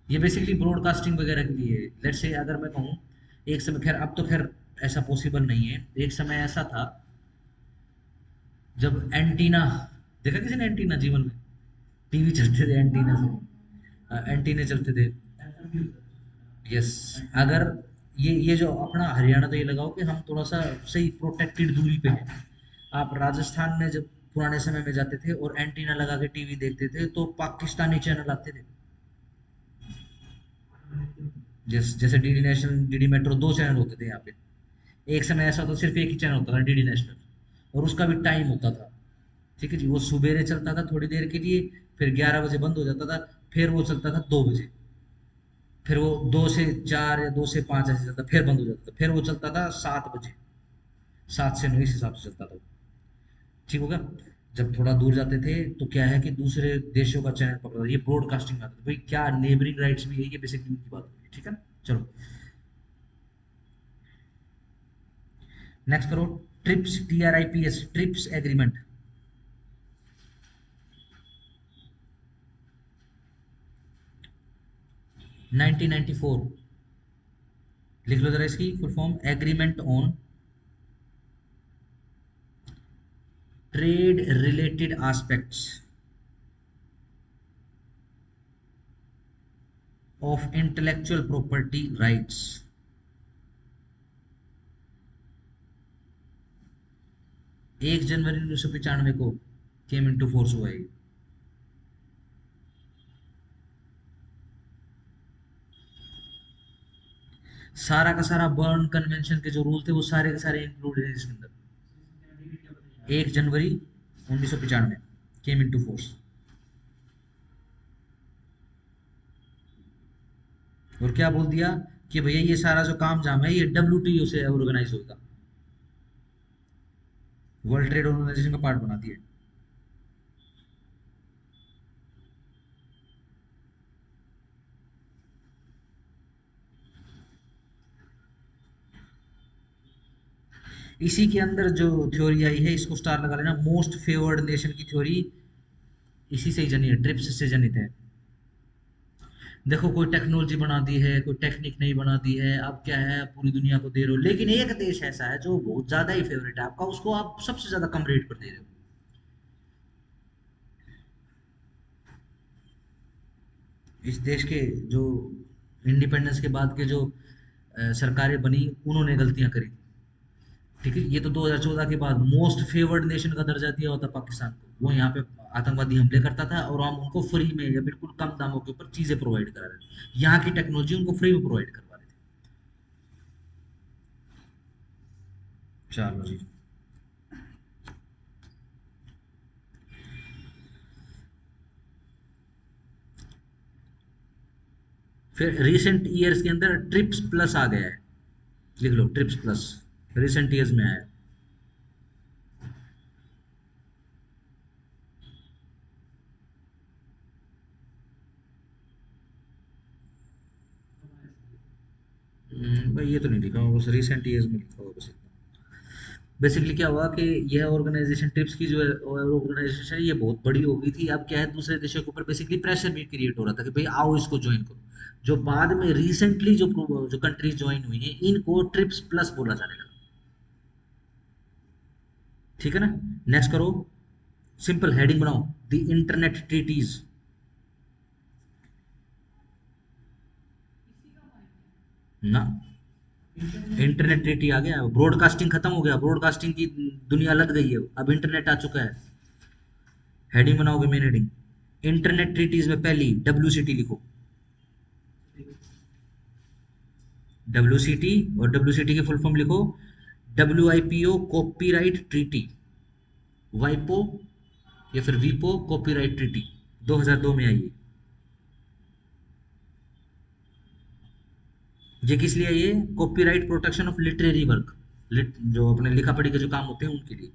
ये बेसिकली ब्रॉडकास्टिंग वगैरह के लिए। लेट्स से अगर मैं कहूँ, एक समय, खैर अब तो खैर ऐसा पॉसिबल नहीं है, एक समय ऐसा था जब एंटीना, देखा किसी ने एंटीना जीवन में? टीवी चलते थे एंटीना से, एंटीने चलते थे। यस, अगर ये जो अपना हरियाणा, तो ये लगाओ कि हम थोड़ा सा सही प्रोटेक्टेड दूरी पे हैं। आप राजस्थान में जब पुराने समय में जाते थे और एंटीना लगा के टीवी देखते थे तो पाकिस्तानी चैनल आते थे। जैसे डीडी नेशनल, डीडी मेट्रो, दो चैनल होते थे यहाँ पे। एक समय ऐसा तो सिर्फ एक ही चैनल होता था, डीडी नेशनल, और उसका भी टाइम होता था। ठीक है जी, वो सुबेरे चलता था थोड़ी देर के लिए, फिर 11 बजे बंद हो जाता था, फिर वो चलता था 2 बजे, फिर वो 2 से 4 या 2 से 5 ऐसे चलता, फिर बंद हो जाता था, फिर वो चलता था 7 बजे, 7 से 9 इस हिसाब से चलता था। ठीक होगा। जब थोड़ा दूर जाते थे तो क्या है कि दूसरे देशों का चैनल पकड़ा, ये ब्रॉडकास्टिंग आता था भाई, क्या नेबरिंग राइट्स भी है, ये बेसिकली की बात होगी। ठीक है ना? चलो नेक्स्ट करो, ट्रिप्स, TRIPS, ट्रिप्स एग्रीमेंट। 1994। लिख लो जरा इसकी full form, agreement on trade related aspects of intellectual property rights. 1 जनवरी 1995 को केम इनटू फोर्स हुआ है। सारा का सारा बर्न कन्वेंशन के जो रूल थे वो सारे के सारे इंक्लूड है इसके अंदर। 1 जनवरी 1995 केम इनटू फोर्स। और क्या बोल दिया कि भैया ये सारा जो काम जाम है ये WTO से ऑर्गेनाइज होगा, वर्ल्ड ट्रेड ऑर्गेनाइजेशन का पार्ट बनाती है। इसी के अंदर जो थ्योरी आई है, इसको स्टार लगा लेना, मोस्ट फेवर्ड नेशन की थ्योरी इसी से ही जनी है, ट्रिप्स से जनित है। देखो कोई टेक्नोलॉजी बना दी है, कोई टेक्निक नहीं बना दी है, अब क्या है, पूरी दुनिया को दे रहे हो, लेकिन एक देश ऐसा है जो बहुत ज्यादा ही फेवरेट है आपका, उसको आप सबसे ज्यादा कम रेट पर दे रहे हो। इस देश के जो इंडिपेंडेंस के बाद के जो सरकारें बनी, उन्होंने गलतियां करी। ठीक है, ये तो 2014 के बाद मोस्ट फेवर्ड नेशन का दर्जा दिया होता पाकिस्तान को, वो यहाँ पे आतंकवादी हमले करता था और हम उनको फ्री में या बिल्कुल कम दामों के ऊपर चीजें प्रोवाइड करा रहे थे, यहाँ की टेक्नोलॉजी उनको फ्री में प्रोवाइड करवा रहे थे। चलो जी। फिर रिसेंट ईयर्स के अंदर ट्रिप्स प्लस आ गया है, लिख लो ट्रिप्स प्लस, रिसेंट ईयर्स में आया है। भाई ये तो नहीं लिखा हुआ, बस रिसेंट ईयर्स में लिखा हुआ बस इतना। बेसिकली क्या हुआ कि यह ऑर्गेनाइजेशन, ट्रिप्स की जो ऑर्गेनाइजेशन है ये बहुत बड़ी हो गई थी, अब क्या है दूसरे देशों के ऊपर बेसिकली प्रेशर भी क्रिएट हो रहा था कि भाई आओ इसको ज्वाइन करो। जो बाद में रिसेंटली जो कंट्रीज ज्वाइन हुई हैं इनको ट्रिप्स प्लस बोला जाने लगा। ठीक है ना? नेक्स्ट करो, सिंपल हेडिंग बनाओ, द इंटरनेट ट्रीटीज। ना, इंटरनेट ट्रीटी आ गया, ब्रॉडकास्टिंग खत्म हो गया, ब्रॉडकास्टिंग की दुनिया लग गई है, अब इंटरनेट आ चुका है। हेडिंग बनाओगे, मेन हेडिंग, इंटरनेट ट्रीटीज में पहली WCT लिखो, WCT, और WCT की फुल फॉर्म लिखो WIPO कॉपीराइट ट्रीटी, वाइपो या फिर वीपो कॉपीराइट ट्रीटी, 2002 में आई है। ये किस लिए आई है? Copyright protection of literary work, जो अपने लिखा पढ़ी के जो काम होते हैं उनके लिए।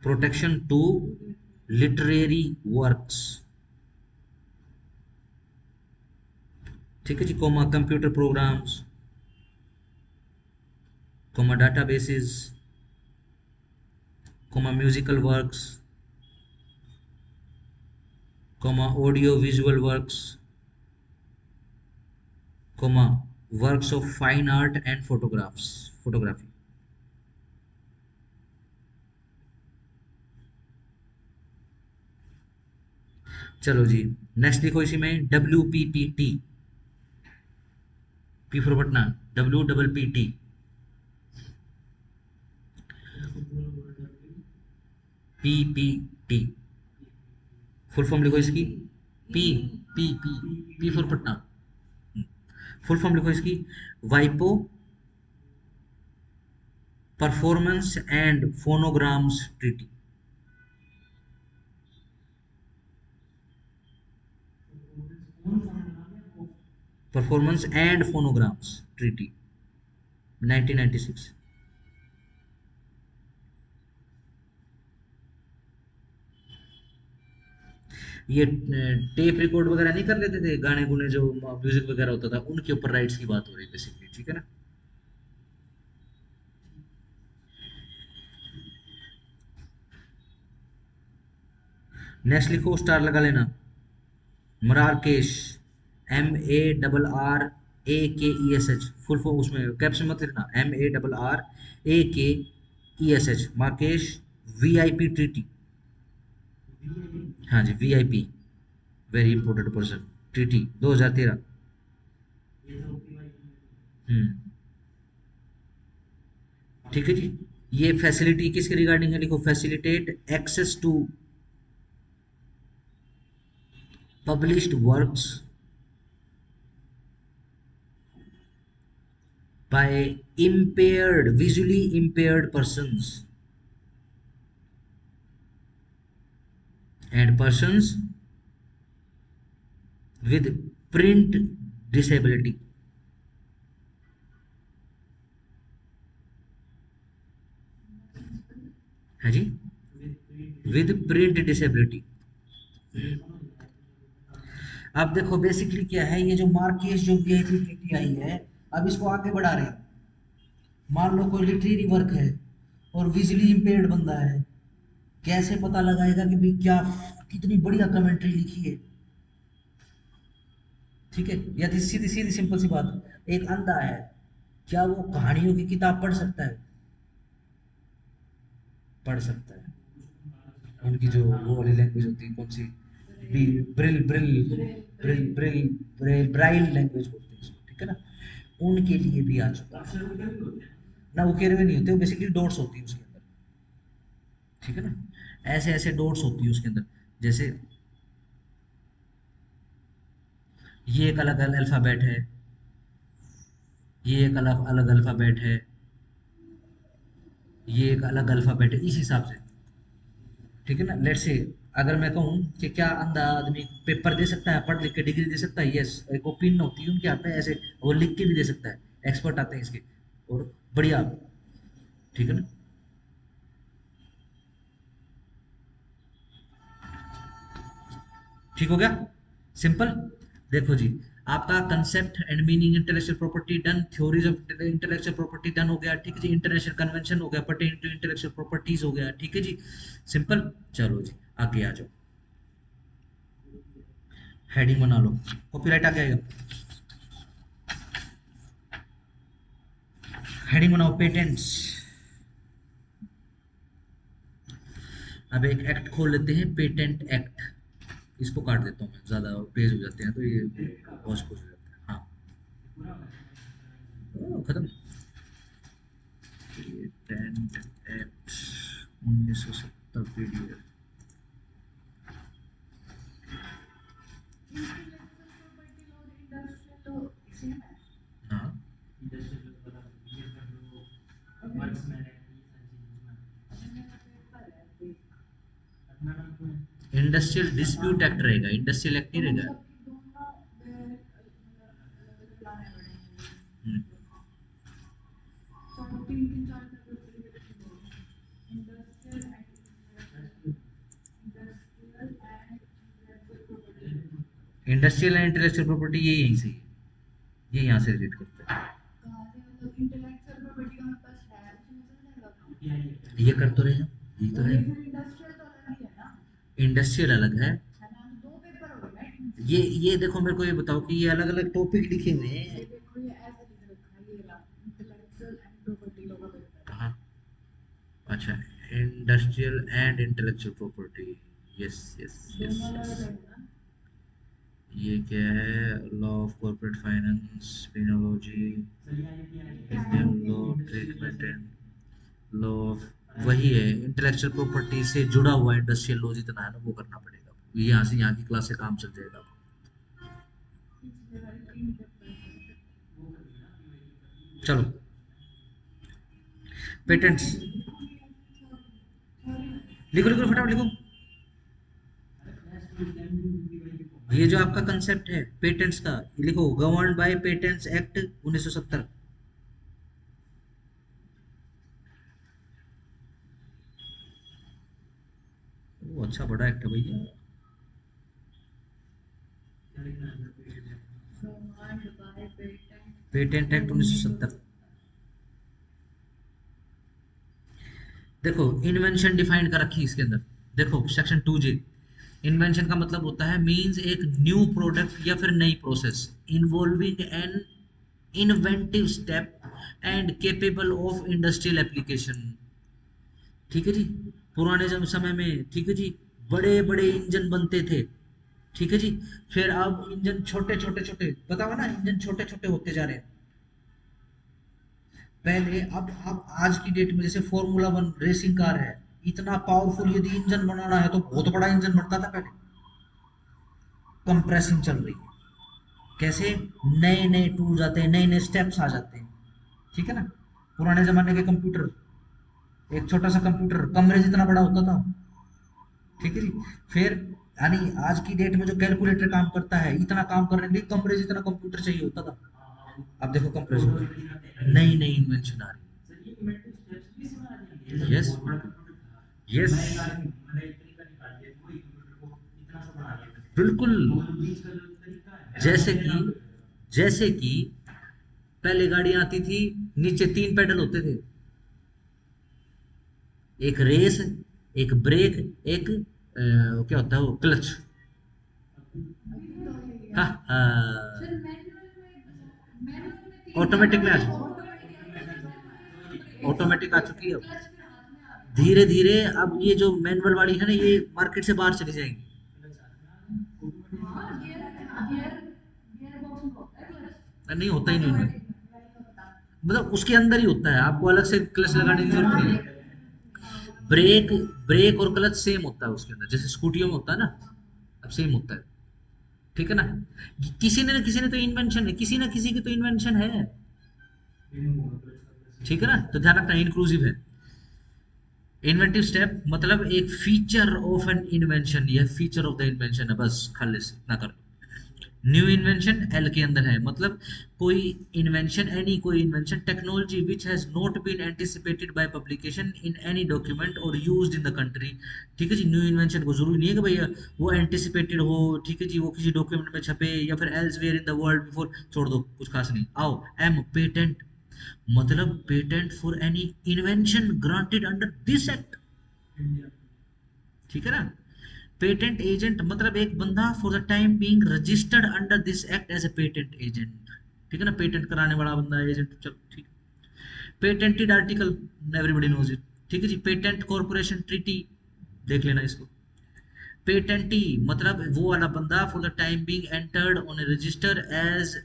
प्रोटेक्शन टू लिटरेरी वर्क्स, ठीक है जी, comma computer programs, comma databases, comma musical works, comma audio visual works, comma works of fine art and photography. चलो जी, नेक्स्ट लिखो इसी में WPPT, P for Patna, WPPT, PPT, full form लिखो इसकी, P P P P for Patna, full form लिखो इसकी, वाइपो performances and phonograms treaty. Performances and phonograms treaty, 1996। ये टेप रिकॉर्ड वगैरह नहीं कर लेते थे, गाने गुने जो म्यूजिक वगैरह होता था उनके ऊपर राइट्स की बात हो रही है बेसिकली, ठीक है ना। नेक्स्ट लिखो, स्टार लगा लेना, मरारकेश, MARRAKESH, फुल फॉर्म उसमें कैप्शन मत लिखना, MARRAKESH, मार्केश, VIP ट्रीटी, हाँ जी VIP, very important person, treaty 2013। हम्म, ठीक है जी। ये फैसिलिटी किसके रिगार्डिंग है? लिखो, facilitate access to published works by visually impaired persons and persons with print disability। है जी, विद प्रिंट डिसेबिलिटी। अब देखो बेसिकली क्या है, ये जो मार्केश जो VIP आई है, अब इसको आगे बढ़ा रहे हैं। मान लो कोई लिटरेरी वर्क है और विजुअली इम्पेयर्ड बंदा है, कैसे पता लगाएगा कि भाई क्या, कितनी बढ़िया कमेंट्री लिखी है, ठीक है। या तो सीधी सीधी सिंपल सी बात, एक अंधा है, क्या वो कहानियों की किताब पढ़ सकता है? पढ़ सकता है। उनकी जो वो वाली लैंग्वेज होती है, कौन सी, brill brill brill brill braille language बोलते हैं इसको, ठीक है ना। उनके लिए भी आ चुका है ना, वो केरवे नहीं होते, वो बेसिकली डॉट्स होती है उसके अंदर, ठीक है ना। ऐसे ऐसे डॉट्स होती है उसके अंदर, जैसे ये एक अलग अल्फाबेट है, ये एक अलग अलग अल्फाबेट है, ये एक अलग अल्फाबेट है, इस हिसाब से, ठीक है ना। लेट्स से अगर मैं कहूँ कि क्या अंधा आदमी पेपर दे सकता है, पढ़ लिख के डिग्री दे सकता है? यस, एक वो पिन होती है उनके हाथ में, ऐसे वो लिख के भी दे सकता है, एक्सपर्ट आते हैं इसके, और बढ़िया, ठीक है ना। ठीक हो गया, सिंपल। देखो जी, आपका concept and meaning intellectual property done, theories of intellectual property done हो गया, ठीक है जी। इंटरनेशनल कन्वेंशन हो गया, पर्टेन टू इंटेलेक्चुअल प्रॉपर्टीज हो गया, ठीक है जी, सिंपल। चलो जी, आगे आ जाओ, हेडिंग बना लो, कॉपीराइट आ जाएगा, हेडिंग बनाओ, पेटेंट्स। अब एक एक्ट खोल लेते हैं, पेटेंट एक्ट, इसको काट देता हूँ मैं, ज़्यादा पेज हो जाते हैं तो ये बहुत कुछ हो जाता है। हाँ, खत्म, पेटेंट एक्ट 1970 पीडीएफ। हाँ, इंडस्ट्रियल डिस्प्यूट एक्ट रहेगा, इंडस्ट्रियल एक्ट नहीं रहेगा। हम्म, इंडस्ट्रियल एंड इंटेलेक्चुअल प्रॉपर्टी ये यहीं से, ये यहाँ से रिलेट करता है। ये कर तो रहे हैं, ये तो है। इंडस्ट्रियल अलग है। ये देखो, मेरे को ये बताओ कि ये अलग अलग टॉपिक लिखे हुए हैं कहाँ? अच्छा, industrial and intellectual property. Yes yes yes yes. ये क्या है? Law of corporate finance, penology, Indian law, treatment and law of, वही है इंटेलेक्चुअल प्रॉपर्टी से जुड़ा हुआ इंडस्ट्रियल लॉ जितना है ना वो करना पड़ेगा। ये यहाँ से यहाँ की क्लास से काम चल जाएगा। चलो, पेटेंट्स लिखो लिखो फटाफट लिखो। ये जो आपका कंसेप्ट है पेटेंट्स का, ये लिखो, गवर्न्ड बाय पेटेंट्स एक्ट 1970। वो अच्छा बड़ा एक्ट है भैया। Patent act 1970। देखो, इन्वेंशन डिफाइन कर रखी है इसके अंदर। देखो सेक्शन 2J, इन्वेंशन का मतलब होता है मींस एक न्यू प्रोडक्ट या फिर नई process involving an inventive step and capable of industrial application. ठीक है जी। पुराने जब समय में, ठीक है जी, बड़े बड़े इंजन बनते थे। ठीक है जी। फिर अब इंजन छोटे छोटे छोटे, बताओ ना, इंजन छोटे छोटे होते जा रहे हैं। पहले, अब आज की डेट में जैसे Formula 1 रेसिंग कार है, इतना पावरफुल यदि इंजन बनाना है तो बहुत बड़ा इंजन बनता था पहले। कंप्रेसिंग चल रही है। कैसे? नए नए टूल्स आते हैं, नए नए स्टेप्स आ जाते हैं। ठीक है ना। पुराने जमाने के कंप्यूटर, एक छोटा सा कंप्यूटर कमरे जितना बड़ा होता था। ठीक है जी। फिर यानी आज की डेट में जो कैलकुलेटर काम करता है, इतना काम करने के लिए कमरे जितना कंप्यूटर चाहिए होता था। अब देखो कंप्रेसर, नई नई इन्वेंशन आ रही है। यस यस, बिल्कुल। जैसे कि पहले गाड़ी आती थी, नीचे 3 पेडल होते थे, एक रेस, एक ब्रेक, एक क्या होता है वो, क्लच। हाँ हाँ, ऑटोमेटिक में आ चुकी, ऑटोमेटिक आ चुकी है अब। धीरे धीरे अब ये जो मैनुअल वाली है ना, ये मार्केट से बाहर चली जाएंगी। नहीं होता ही नहीं है, मतलब उसके अंदर ही होता है, आपको अलग से क्लच लगाने की जरूरत नहीं है। ब्रेक, ब्रेक और क्लच सेम होता है उसके अंदर, जैसे स्कूटियों में होता है ना, अब सेम होता है। ठीक है ना। किसी ने तो इन्वेंशन है, किसी ना किसी की तो इन्वेंशन है। ठीक है ना, तो ध्यान रखना इंक्लूसिव है। इन्वेंटिव स्टेप मतलब एक फीचर ऑफ एन इन्वेंशन, या फीचर ऑफ द इन्वेंशन है, बस खाली इतना कर लो। न्यू इन्वेंशन एल के अंदर है, मतलब कोई इन्वेंशन, एनी कोई invention, technology which has not been anticipated by publication in any document और यूज्ड इन द कंट्री। ठीक है जी। न्यू इन्वेंशन को जरूरी नहीं है कि भैया वो एंटिसिपेटेड हो, ठीक है जी, वो किसी डॉक्यूमेंट में छपे या फिर elsewhere in the world before, छोड़ दो, कुछ खास नहीं। आओ, एम पेटेंट मतलब patent for any invention granted under this act. ठीक है ना। पेटेंट एजेंट मतलब एक बंदा for the time being registered under this act as a patent agent. ठीक है ना, पेटेंट कराने वाला बंदा एजेंट, चलो ठीक। Patented article, everybody knows it. ठीक है जी। पेटेंट कॉर्पोरेशन ट्रीटी, देख लेना इसको। पेटेंटी मतलब वो वाला बंदा for the time being entered on a register as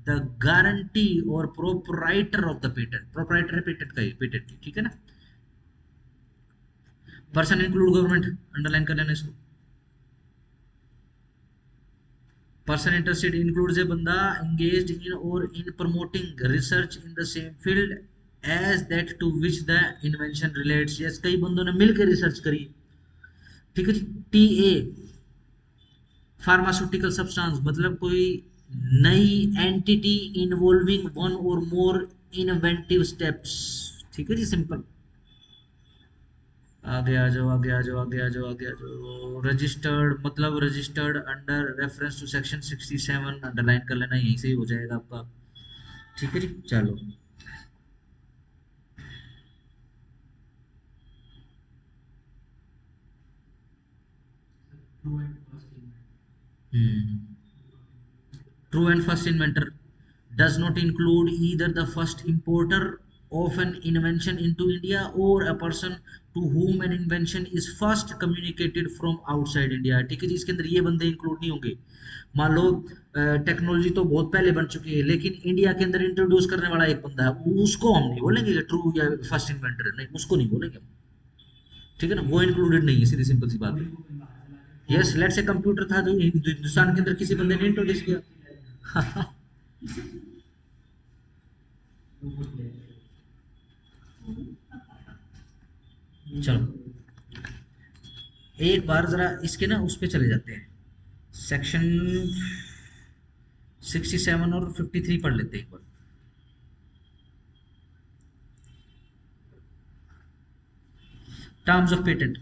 the grantee और proprietor of the patent. Proprietor है पेटेंट का, ये पेटेंट, ठीक है ना। पर्सन इंक्लूड गवर्नमेंट, अंडरलाइन कर लेना इसको। पर्सन इंटरेस्टेड इंक्लूड्स ए बंदा engaged in or in promoting research in the same field as that to which the invention relates। yes, कई बंदों ने मिलकर रिसर्च करी, ठीक है जी। टी ए फार्मास्यूटिकल सब्सटेंस, मतलब कोई नई एंटिटी इन्वॉल्विंग वन और मोर इन्वेंटिव स्टेप्स, ठीक है जी, सिंपल। आगे आ जाओ, आगे आ जाओ, आगे आ जाओ, आगे आ जाओ। रजिस्टर्ड मतलब registered under reference to section 67, underline कर लेना, यहीं से ही हो जाएगा आपका, ठीक है जी। चलो, true and first inventor does not include either the first importer of an invention into India or a person to whom an invention is first communicated from outside India। ठीक है जी, इसके अंदर ये बंदे इंक्लूड नहीं होंगे। मान लो टेक्नोलॉजी तो बहुत पहले बन चुकी है, लेकिन इंडिया के अंदर इंट्रोड्यूस करने वाला एक बंदा है, उसको हम नहीं बोलेंगे कि ट्रू या फर्स्ट इन्वेंटर, नहीं, उसको नहीं बोलेंगे, ठीक है ना, वो इंक्लूडेड नहीं है, सीधी सिंपल सी बात है। यस, लेट्स से कंप्यूटर था जो हिंदुस्तान के अंदर किसी बंदे ने इंट्रोड्यूस किया। चलो, एक बार जरा इसके ना उस पे चले जाते हैं, सेक्शन 67 और 53 पढ़ लेते हैं एक बार। Terms of patent,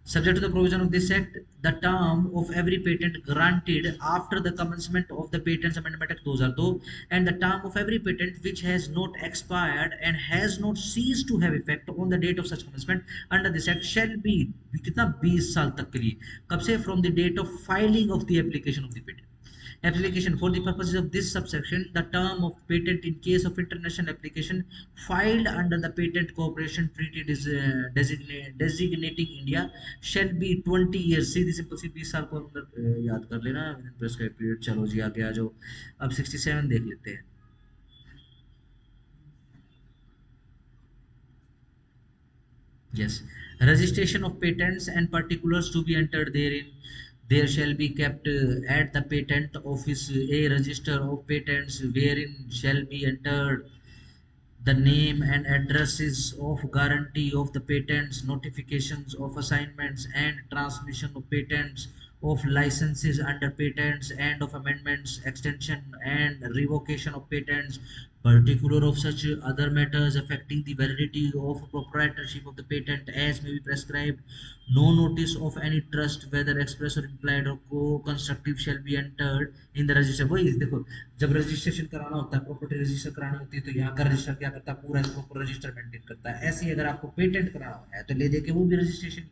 subject to the provision of this act, the term of every patent granted after the commencement of the Patents Amendment Act 2002 and the term of every patent which has not expired and has not ceased to have effect on the date of such commencement under this act shall be कितना 20 साल तक के लिए, कब से, from the date of filing of the application of the patent application। For the purposes of this subsection, the term of patent in case of international application filed under the Patent Cooperation Treaty designating India shall be 20 years। सीधी simple सी 20 साल को अंदर याद कर लेना with in prescribed period. चलो जी, आगे आ जाओ, अब 67 देख लेते हैं। Yes, registration of patents and particulars to be entered therein. There shall be kept at the patent office a register of patents wherein shall be entered the name and addresses of guarantee of the patents, notifications of assignments and transmission of patents, of licenses under patents and of amendments, extension and revocation of patents, particular of such other matters affecting the validity of proprietorship of the patent as may be prescribed। No notice of any trust whether express or implied or co-constructive shall be entered in the register। वही देखो, जब registration कराना होता है, property register करानी होती है, तो यहाँ का रजिस्टर क्या करता है, पूरा प्रॉपर रजिस्टर मेंटेन करता है। ऐसे ही अगर आपको पेटेंट कराना है तो ले दे के वो भी रजिस्ट्रेशन,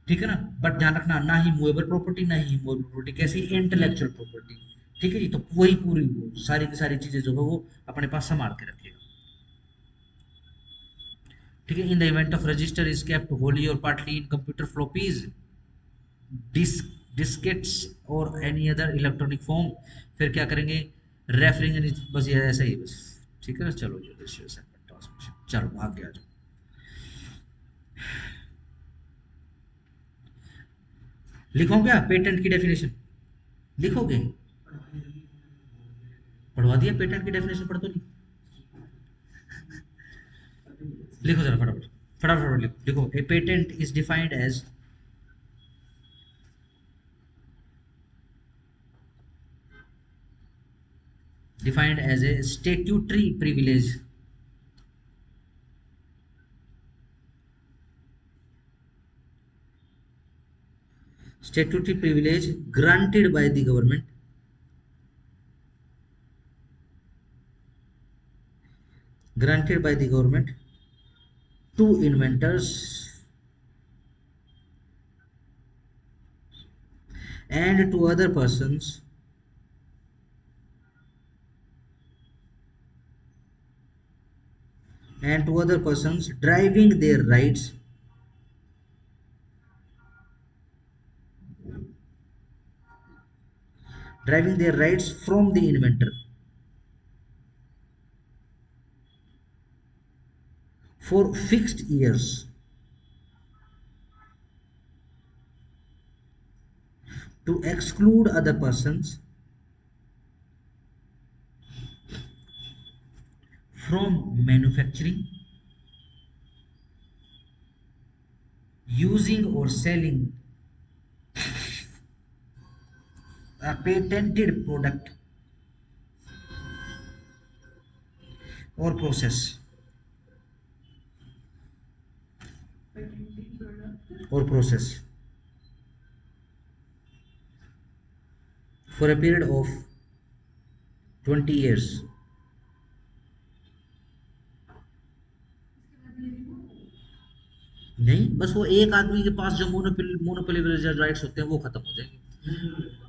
ठीक है ना। बट ध्यान रखना, ना ही मूवेबल प्रॉपर्टी ना ही मूवेबल प्रॉपर्टी, कैसी, इंटेलेक्चुअल प्रॉपर्टी, ठीक है जी। तो वही पूरी सारी की सारी चीजें जो है वो अपने पास संभाल के रखिएगा, ठीक है। In the event of register is kept Holi और partly in computer floppies, diskettes और एनी अदर इलेक्ट्रॉनिक फॉर्म। फिर क्या करेंगे, रेफरिंग, बस ये ऐसा ही बस, ठीक है ना। चलो जी, ट्रांसमिशन, चलो आगे आ जाओ। लिखो क्या पेटेंट की डेफिनेशन, लिखोगे, पढ़वा दिया पेटेंट की डेफिनेशन, पढ़ तो नहीं, लिखो जरा फटाफट, फटाफट लिखो, लिखो। A patent is defined as, defined as a statutory privilege granted by the government to inventors and to other persons driving their rights from the inventor for fixed years to exclude other persons from manufacturing, using और selling a patented product or process or process for a period of 20 years. नहीं, बस वो एक आदमी के पास जो monopoly rights होते हैं वो खत्म हो जाएंगे।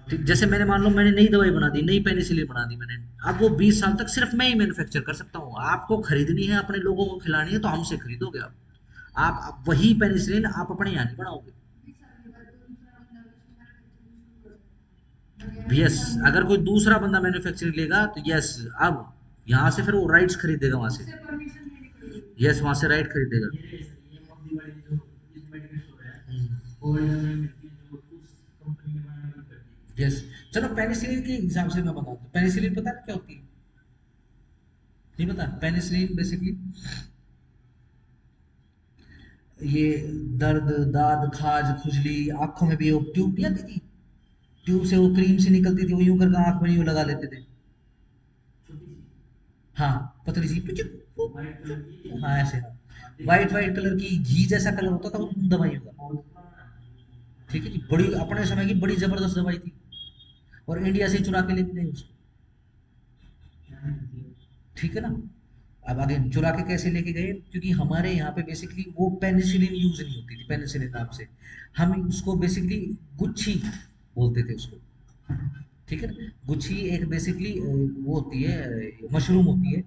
ठीक, जैसे मैंने मान लो मैंने नई दवाई बना दी, नई पेनिसिलिन बना दी मैंने, अब वो 20 साल तक सिर्फ मैं ही मैन्युफैक्चर कर सकता हूँ। आपको खरीदनी है, अपने लोगों को खिलानी है तो हमसे खरीदोगे आप वही पेनिसिलिन आप अपने यहाँ नहीं बनाओगे। यस, अगर कोई दूसरा बंदा मैन्युफैक्चरिंग लेगा तो यस, अब यहाँ से फिर वो राइट्स खरीदेगा वहां से। यस, वहां से राइट खरीदेगा। यस, चलो पेनिसिलिन के हिसाब से मैं बताता हूँ। पेनिसिलिन पता है क्या होती है? नहीं पता? पेनिसिलिन बेसिकली ये दर्द, दाद, खाज, खुजली, आंखों में भी वो ट्यूब नहीं आती थी, ट्यूब से वो क्रीम से निकलती थी, वो यूं करके आंख में यूं लगा लेते थे। हाँ, पतली सी पिचुक, हाँ ऐसे, हाँ व्हाइट व्हाइट कलर की घी जैसा कलर होता था उन दवाइयों का। ठीक है जी, बड़ी अपने समय की बड़ी जबरदस्त दवाई थी, और इंडिया से चुरा के लेके गए उसको। ठीक है ना? अब आगे चुरा के कैसे लेके गए? क्योंकि हमारे यहाँ पे बेसिकली वो पेनिसिलिन यूज नहीं होती थी, पेनिसिलिन नाम से हम उसको बेसिकली गुच्छी बोलते थे उसको। ठीक है ना? गुच्छी एक बेसिकली वो होती है, मशरूम होती है।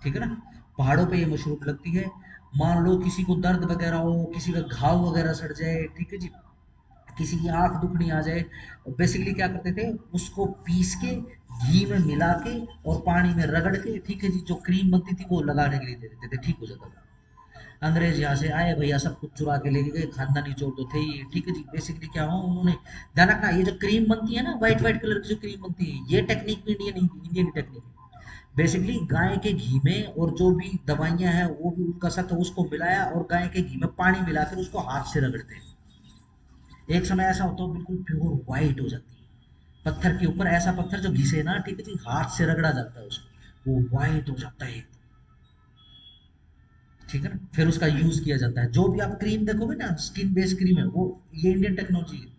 ठीक है ना? पहाड़ों पे ये मशरूम लगती है। मान लो किसी को दर्द वगैरह हो, किसी का घाव वगैरह सड़ जाए, ठीक है जी, किसी की आंख दुखनी आ जाए, बेसिकली क्या करते थे, उसको पीस के घी में मिला के और पानी में रगड़ के, ठीक है जी, जो क्रीम बनती थी वो लगाने के लिए दे देते थे, ठीक हो जाता था। अंग्रेज यहाँ से आए भैया, सब कुछ चुरा के लेके गए, खानदानी चोर तो थे ही। ठीक है जी, बेसिकली क्या हुआ, उन्होंने ध्यान रखना, ये जो क्रीम बनती है ना, व्हाइट व्हाइट कलर की जो क्रीम बनती है, ये टेक्निक भी इंडियन इंडियन की टेक्निक है। बेसिकली गाय के घी में और जो भी दवाइयां हैं वो भी उनका सत्व उसको मिलाया, और गाय के घी में पानी मिलाकर उसको हाथ से रगड़ते हैं। एक समय ऐसा होता है बिल्कुल प्योर व्हाइट हो जाती है, पत्थर के ऊपर ऐसा पत्थर जो घिसे ना, ठीक है जी, हाथ से रगड़ा जाता है उसको, वो व्हाइट हो जाता है। ठीक है ना? फिर उसका यूज किया जाता है, जो भी आप क्रीम देखोगे ना, स्किन बेस्ड क्रीम है वो, ये इंडियन टेक्नोलॉजी है।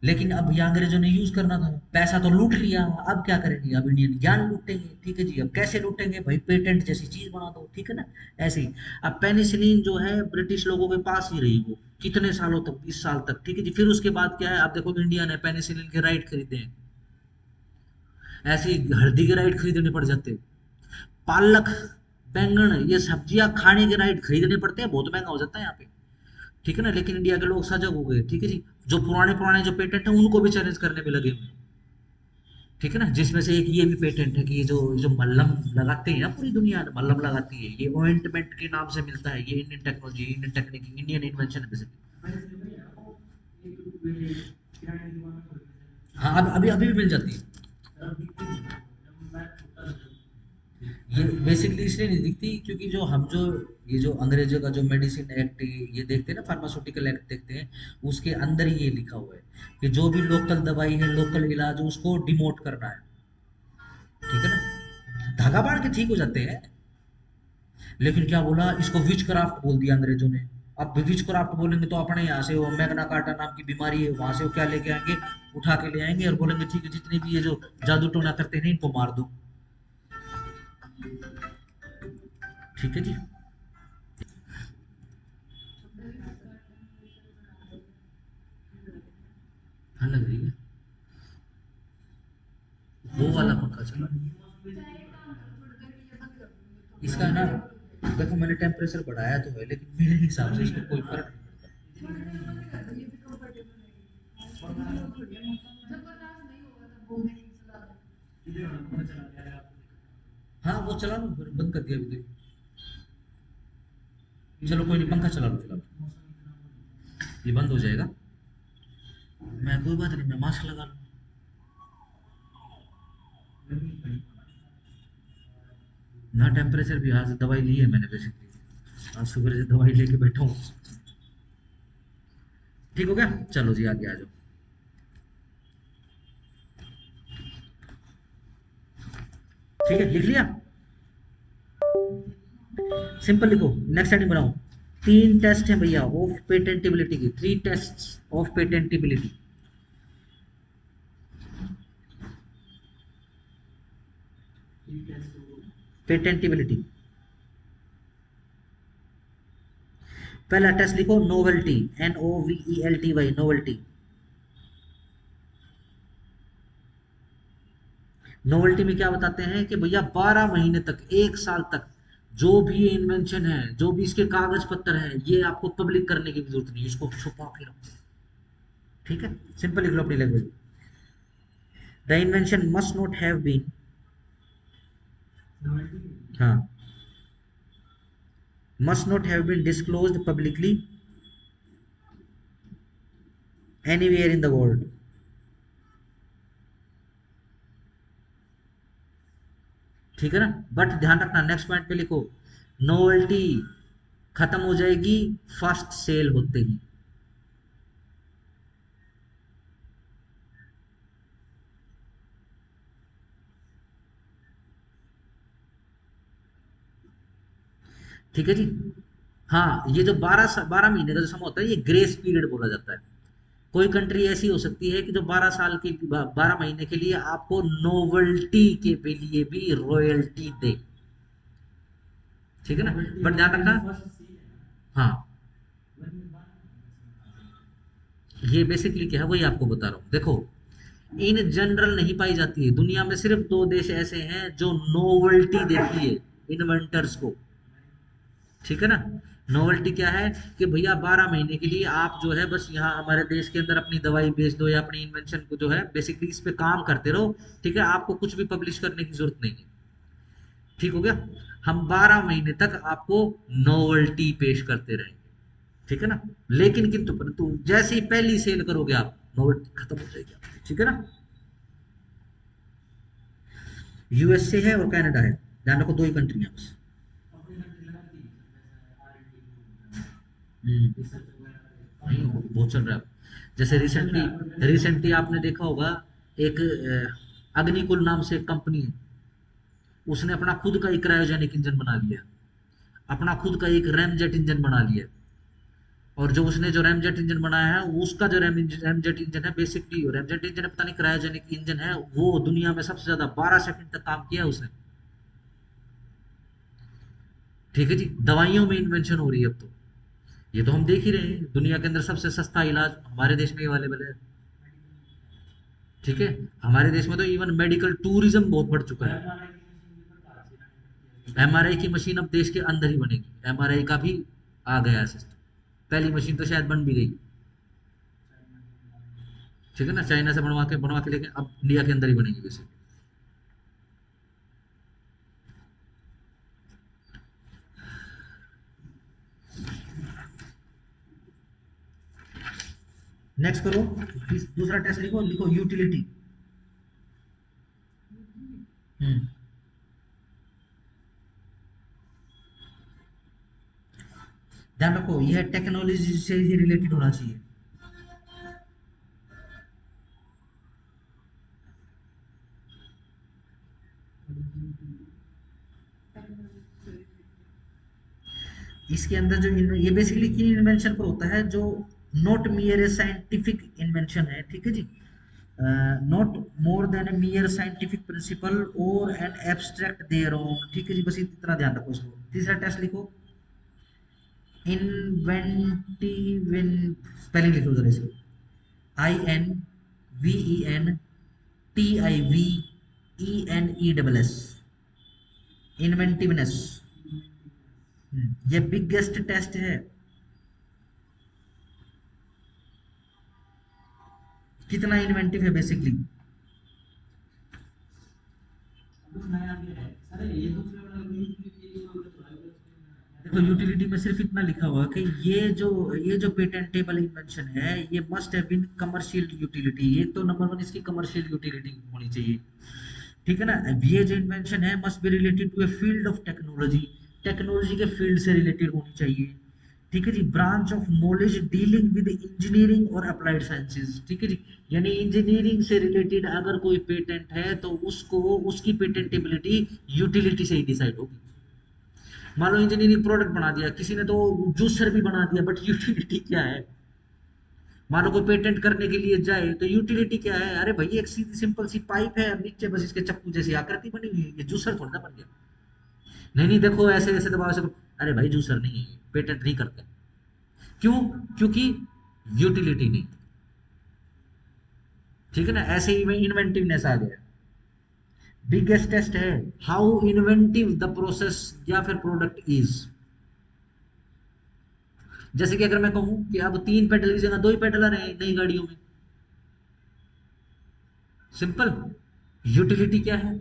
लेकिन अब ये अंग्रेजों ने यूज करना था, पैसा तो लूट लिया, अब क्या करेंगे, अब इंडियन ज्ञान लूटेंगे। ठीक है जी, अब कैसे लूटेंगे भाई, पेटेंट जैसी चीज बना दो, ठीक है ना? ऐसे ही अब पेनिसिलिन जो है ब्रिटिश लोगों के पास ही रही वो कितने सालों तक, 20 साल तक। ठीक है जी, फिर उसके बाद क्या है, आप देखो इंडिया ने पेनिसिलिन के राइट खरीदे हैं, ऐसे ही हल्दी के राइट खरीदने पड़ जाते हैं, पालक, बैंगन, ये सब्जियां खाने के राइट खरीदने पड़ते हैं, बहुत महंगा हो जाता है यहाँ पे। ठीक है ना? लेकिन इंडिया के लोग सजग हो गए, ठीक है जी, जो पुराने पुराने जो पेटेंट है उनको भी चैलेंज करने में लगे हुए हैं। ठीक है ना? जिसमें से एक ये भी पेटेंट है कि ये जो मल्लम लगाते हैं ना, पूरी दुनिया मल्लम लगाती है, ये ऑइंटमेंट के नाम से मिलता है, ये Indian technology, Indian technique, Indian invention है बेसिकली। हाँ, अभी अभी भी मिल जाती है। ये बेसिकली इसलिए नहीं दिखती क्योंकि जो हम जो ये जो अंग्रेजों का जो मेडिसिन एक्ट ये देखते हैं ना, फार्मास्यूटिकल एक्ट देखते हैं, उसके अंदर ही ये लिखा हुआ है कि जो भी लोकल दवाई है, लोकल इलाज, उसको डिमोट करना है। ठीक है ना? धागा बांध के ठीक हो जाते हैं। लेकिन क्या बोला, इसको विच क्राफ्ट बोल दिया अंग्रेजों ने। अब विच क्राफ्ट बोलेंगे तो अपने यहाँ से वो मैग्ना कार्टा नाम की बीमारी है, वहां से वो क्या लेके आएंगे, उठा के ले आएंगे और बोलेंगे ठीक है, जितने भी ये जो जादू टोना करते हैं इनको मार दो। ठीक है जी। हाँ, लग रही है, वो वाला पंखा चला। इसका ना, देखो मैंने टेम्परेचर बढ़ाया तो है, लेकिन मेरे हिसाब से इसको कोई फर्क नहीं। हाँ, वो चला लो, फिर बंद कर दिया अभी तो। चलो कोई नहीं, पंखा चला लो फिलहाल, ये बंद हो जाएगा। मैं कोई बात नहीं, मैं मास्क लगा लूँ। ना टेम्परेचर भी, आज दवाई ली है मैंने बेसिकली, आज सुबह से दवाई लेके बैठा हूँ। ठीक हो गया, चलो जी आगे आ जाओ। ठीक है, लिख लिया, सिंपल लिखो, नेक्स्ट हेडिंग बनाओ। तीन टेस्ट हैं भैया ऑफ पेटेंटिबिलिटी की, थ्री टेस्ट ऑफ पेटेंटिबिलिटी। पेटेंटिबिलिटी, पहला टेस्ट लिखो नोवेल्टी, NOVELTY, नोवेल्टी। नोवेल्टी में क्या बताते हैं कि भैया 12 महीने तक, एक साल तक जो भी इन्वेंशन है, जो भी इसके कागज पत्र है, ये आपको पब्लिक करने की भी जरूरत नहीं, इसको छुपा के रखो। ठीक है, सिंपल लिख लो अपनी language. The invention must not have been, हाँ, must not have been disclosed publicly anywhere in the world। ठीक है ना, बट ध्यान रखना नेक्स्ट पॉइंट पे लिखो, नोवेल्टी खत्म हो जाएगी फर्स्ट सेल होते ही। ठीक है जी। हाँ, ये जो 12 महीने का जो समय होता है, ये ग्रेस पीरियड बोला जाता है। कोई कंट्री ऐसी हो सकती है कि जो 12 साल की, 12 महीने के लिए आपको नोवेल्टी के लिए भी रॉयल्टी दे। ठीक है ना, बट ध्यान रखना, हाँ, ये बेसिकली क्या है वही आपको बता रहा हूँ। देखो, इन जनरल नहीं पाई जाती है दुनिया में, सिर्फ दो देश ऐसे हैं जो नोवेल्टी देती है इन्वेंटर्स को। ठीक है ना, नोवेल्टी क्या है कि भैया 12 महीने के लिए आप जो है बस यहाँ हमारे देश के अंदर अपनी दवाई बेच दो या अपनी इन्वेंशन को जो है बेसिकली इस पे काम करते रहो। ठीक है, आपको कुछ भी पब्लिश करने की जरूरत नहीं है। ठीक हो गया, हम 12 महीने तक आपको नोवेल्टी पेश करते रहेंगे। ठीक है ना, लेकिन किंतु परंतु जैसे ही पहली सेल करोगे आप, नोवेल्टी खत्म हो जाएगी आपकी। ठीक है ना, USA है और कनाडा है, ध्यान रखो, दो ही कंट्री है बस। नहीं, बहुत चल रहा है। जैसे रिसेंटली रिसेंटली आपने देखा होगा, एक अग्निकुल नाम से एक कंपनी है, उसने अपना खुद का एक क्रायोजेनिक इंजन बना लिया, अपना खुद का एक रैमजेट इंजन बना लिया। और जो उसने जो रैमजेट इंजन बनाया है, उसका जो रैमजेट इंजन है, बेसिकली रैमजेट इंजन है, पता नहीं क्रायोजेनिक इंजन है, वो दुनिया में सबसे ज्यादा 12 सेकंड तक काम किया है उसने। ठीक है जी, दवाइयों में इन्वेंशन हो रही है अब तो, ये तो हम देख ही रहे हैं, दुनिया के अंदर सबसे सस्ता इलाज हमारे देश में अवेलेबल है। ठीक है, हमारे देश में तो इवन मेडिकल टूरिज्म बहुत बढ़ चुका है। MRI की मशीन अब देश के अंदर ही बनेगी, MRI का भी आ गया है सिस्टम, पहली मशीन तो शायद बन भी गई। ठीक है ना, चाइना से बनवा के लेके अब इंडिया के अंदर ही बनेगी वैसे। नेक्स्ट करो, दूसरा टेस्ट लिखो, लिखो यूटिलिटी। हम्म, ध्यान रखो यह टेक्नोलॉजी से ही रिलेटेड होना चाहिए। इसके अंदर जो ये बेसिकली किन इन्वेंशन पर होता है, जो not mere a scientific invention है। ठीक है जी, not more than a mere scientific principle और एन एब्स्ट्रैक्ट देयर ओन। ठीक है जी, बस इतना ध्यान रखो इसको। तीसरा टेस्ट लिखो, इन्वेंटिव, स्पेलिंग लिखो जरा इसकी, INVENTIVENESS, इन्वेंटिवनेस। ये बिगेस्ट टेस्ट है, कितना इन्वेंटिव है बेसिकली। देखो यूटिलिटी में सिर्फ इतना लिखा हुआ है कि ये जो पेटेंटेबल इन्वेंशन है ये must have been commercial utility, ये तो नंबर वन इसकी कमर्शियल यूटिलिटी होनी चाहिए। ठीक है ना। ये जो इन्वेंशन है must be related to a field of technology, technology के फील्ड से रिलेटेड होनी चाहिए। ठीक है जी। Branch of knowledge dealing with engineering और अप्लाइड साइंसेज। ठीक है जी। यानी इंजीनियरिंग से रिलेटेड अगर कोई पेटेंट है तो उसको उसकी पेटेंटेबिलिटी यूटिलिटी से ही डिसाइड होगी। मान लो इंजीनियरिंग प्रोडक्ट बना दिया किसी ने तो जूसर भी बना दिया, बट यूटिलिटी क्या है? मान लो कोई पेटेंट करने के लिए जाए तो यूटिलिटी क्या है? अरे भाई एक सीधी सिंपल सी पाइप है, नीचे बस इसके चप्पू जैसी आकृति बनी हुई है, ये जूसर थोड़ा ना बन गया। नहीं नहीं देखो ऐसे ऐसे दबाव से, अरे भाई जूसर नहीं है, पेटेंट नहीं करते। क्यों? क्योंकि यूटिलिटी नहीं। ठीक है ना। ऐसे ही में इन्वेंटिवनेस आ गया। बिगेस्ट टेस्ट है हाउ इन्वेंटिव द प्रोसेस या फिर प्रोडक्ट इज। जैसे कि अगर मैं कहूं कि अब 3 पेडल की जगह 2 ही पेडल आ रहे हैं नई गाड़ियों में, सिंपल। यूटिलिटी क्या है?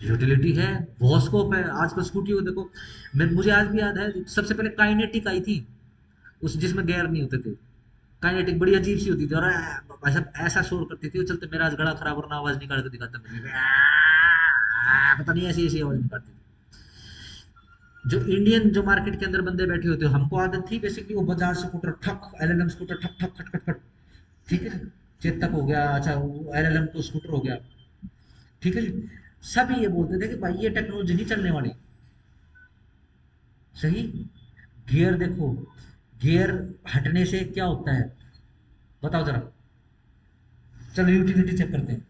यूटिलिटी है, बहुत स्कोप है। आजकल स्कूटी को देखो, मैं मुझे आज भी याद है सबसे पहले काइनेटिक आई थी, उस जिसमें गेयर नहीं होते थे। काइनेटिक बड़ी अजीब सी होती थी और ऐसा ऐसा शोर करती थी वो, चलते मेरा आज गला खराब वरना आवाज निकाल के दिखाता मुझे, पता नहीं ऐसी ऐसी आवाज निकालती थी। जो इंडियन जो मार्केट के अंदर बंदे बैठे होते हमको आदत थी बेसिकली वो बजाज स्कूटर ठक, एलएलएम स्कूटर ठक ठक खट खट खट। ठीक है। चेतक हो गया, अच्छा वो एलएलएम तो स्कूटर हो गया। ठीक है जी। सभी ये बोलते थे कि भाई ये टेक्नोलॉजी नहीं चलने वाली। सही। गियर देखो, गियर हटने से क्या होता है बताओ जरा। चलो यूटिलिटी चेक करते हैं।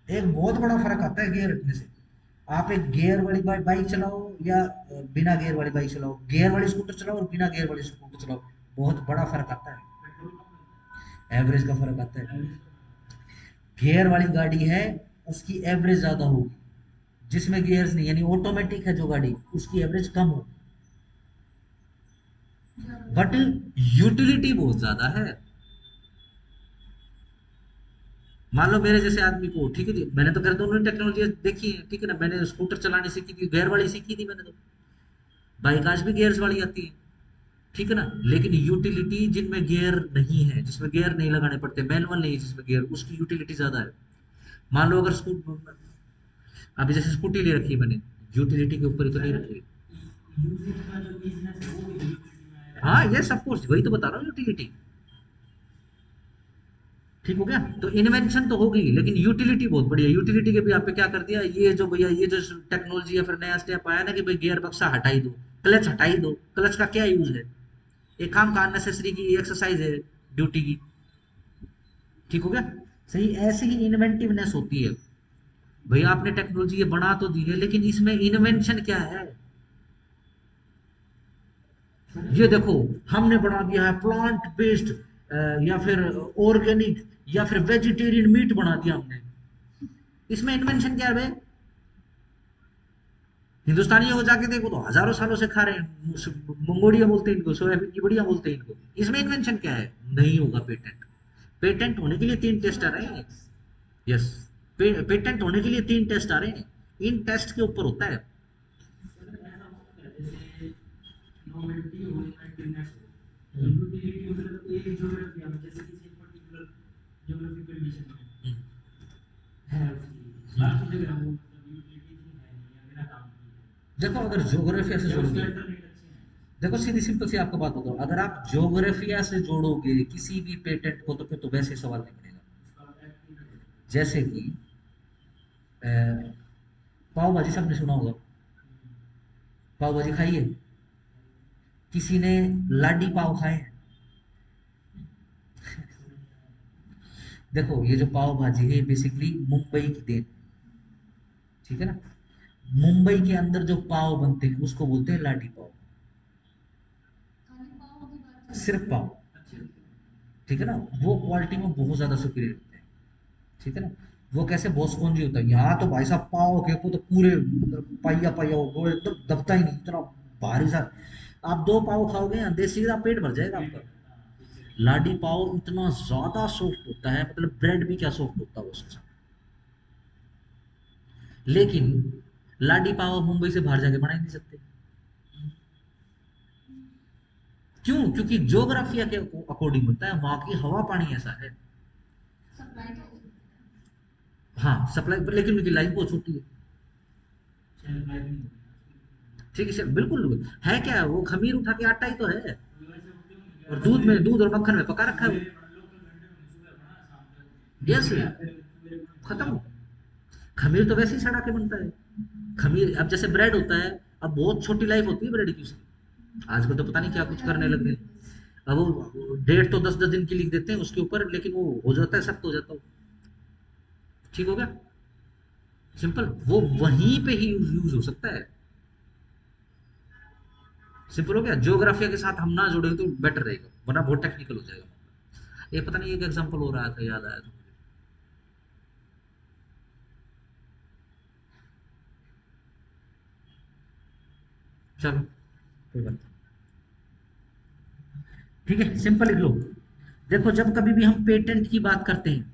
एक बहुत बड़ा फर्क आता है गियर हटने से। आप एक गियर वाली बाइक चलाओ या बिना गियर वाली बाइक चलाओ, गियर वाली स्कूटर चलाओ और बिना गियर वाली स्कूटर चलाओ, बहुत बड़ा फर्क आता है। एवरेज का फर्क आता है। गियर वाली गाड़ी है उसकी एवरेज ज्यादा होगी, जिसमें गियर्स नहीं यानी ऑटोमेटिक है जो गाड़ी उसकी एवरेज कम होगी, बट यूटिलिटी बहुत ज्यादा है। मान लो मेरे जैसे आदमी को, ठीक है जी, मैंने तो घर दोनों टेक्नोलॉजी देखी है, ठीक है ना। मैंने स्कूटर चलानी सीखी थी, गियर वाली सीखी थी मैंने तो। बाइक आज भी गियर्स वाली आती है। ठीक है ना। लेकिन यूटिलिटी जिनमें गियर नहीं है, जिसमें गियर नहीं लगाने पड़ते, मैनुअल नहीं है जिसमें गियर, उसकी यूटिलिटी ज्यादा है। मान लो अगर अभी जैसे स्कूटी ले रखी है मैंने, यूटिलिटी के ऊपर ही तो नहीं रखी है। हाँ ये सब कुछ वही तो बता रहा हूँ यूटिलिटी। ठीक हो गया। तो इन्वेंशन तो होगी लेकिन यूटिलिटी बहुत बढ़िया। यूटिलिटी के भी आप पे क्या कर दिया, ये जो भैया ये जो टेक्नोलॉजी या फिर नया स्टेप आया ना कि भाई गियर बक्सा हटाई दो, क्लच हटाई दो, क्लच का क्या यूज है? एक काम का अननेसेसरी की एक्सरसाइज है ड्यूटी की। ठीक हो गया। सही। ऐसे ही इन्वेंटिवनेस होती है। भैया आपने टेक्नोलॉजी ये बना तो दी है लेकिन इसमें इन्वेंशन क्या है? ये देखो हमने बना दिया है प्लांट बेस्ड या फिर ऑर्गेनिक या फिर वेजिटेरियन मीट बना दिया हमने, इसमें इन्वेंशन क्या है भाई? हिंदुस्तानियों को जाके देखो तो हजारों सालों से खा रहे हैं, मंगोड़िया बोलते हैं इनको, सोयाबीन की बढ़िया बोलते हैं इनको। इसमें इन्वेंशन क्या है? नहीं होगा पेटेंट। पेटेंट होने के लिए 3 टेस्ट आ रहे हैं। यस। पेटेंट होने के लिए 3 टेस्ट आ रहे हैं, इन टेस्ट के ऊपर होता है। देखो अगर ज्योग्राफिया से जोड़ोगे, देखो सीधी सिंपल सी आपको बात बताओ, अगर आप ज्योग्राफिया से जोड़ोगे किसी भी पेटेंट को तो फिर तो वैसे सवाल नहीं बनेगा। जैसे कि अ, पाव भाजी सबने सुना होगा, पाव भाजी खाई है? किसी ने लाडी पाव खाए हैं? देखो ये जो पाव भाजी है बेसिकली मुंबई की देन, ठीक है ना। मुंबई के अंदर जो पाव बनते हैं उसको बोलते हैं लाडी पाव, सिर्फ पाव। ठीक है ना। वो क्वालिटी में बहुत ज्यादा सुपीरियर होते हैं। ठीक है ना। वो कैसे बहुत स्पॉन्जी होता है, यहाँ तो भाई साहब पाव के को तो पूरे पाइया पाइया वो एकदम दबता ही नहीं, इतना भारी सा। आप 2 पाव खाओगे ना देसी का पेट भर जाएगा आपका। लाडी पाव इतना ज्यादा सॉफ्ट होता है, मतलब ब्रेड भी क्या सॉफ्ट होता है उसके साथ। लेकिन लाडी पाव मुंबई से बाहर जाके बना ही नहीं सकते। क्यों? क्योंकि ज्योग्राफिया के अकॉर्डिंग होता है, वहां की हवा पानी ऐसा है। हाँ सप्लाई, लेकिन उनकी लाइफ बहुत छोटी है। ठीक है सर, बिल्कुल है। क्या वो खमीर उठा के आटा ही तो है, और दूध में, दूध और मक्खन में पका रखा है वो। यस, खत्म। खमीर तो वैसे ही सड़ा के बनता है। खमीर अब जैसे ब्रेड होता है, अब बहुत छोटी लाइफ होती है ब्रेड की उसकी। आजकल तो पता नहीं क्या कुछ करने लग गए। अब वो डेट तो 10-10 दिन की लिख देते हैं उसके ऊपर, लेकिन वो हो जाता है, सख्त हो जाता है। ठीक हो गया, सिंपल। वो वहीं पे ही यूज हो सकता है। सिंपल हो गया। ज्योग्राफिया के साथ हम ना जुड़े तो बेटर रहेगा, वरना बहुत टेक्निकल हो जाएगा। ये पता नहीं, एक एग्जांपल हो रहा था, याद आया था मुझे। चलो कोई बात नहीं। ठीक है, सिंपल लिख लो। देखो, जब कभी भी हम पेटेंट की बात करते हैं,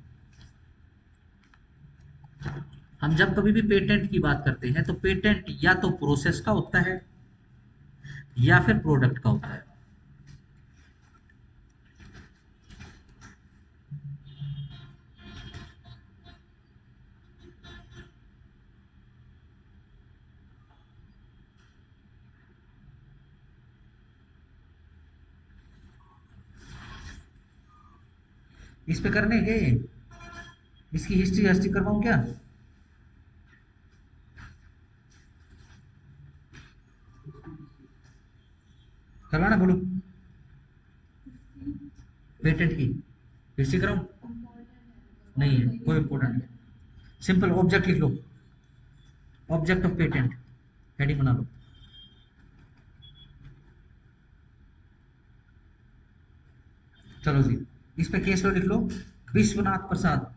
हम जब कभी भी पेटेंट की बात करते हैं, तो पेटेंट या तो प्रोसेस का होता है या फिर प्रोडक्ट का होता है। इस पे करने के, इसकी हिस्ट्री हिस्ट्री करवाऊं क्या? करवाना, बोलो। पेटेंट की हिस्ट्री कराऊं? नहीं है, कोई इंपॉर्टेंट नहीं। सिंपल ऑब्जेक्ट लिख लो, ऑब्जेक्ट ऑफ पेटेंट, हेडिंग बना लो। चलो जी, इस पे केस लो, लिख लो। विश्वनाथ प्रसाद,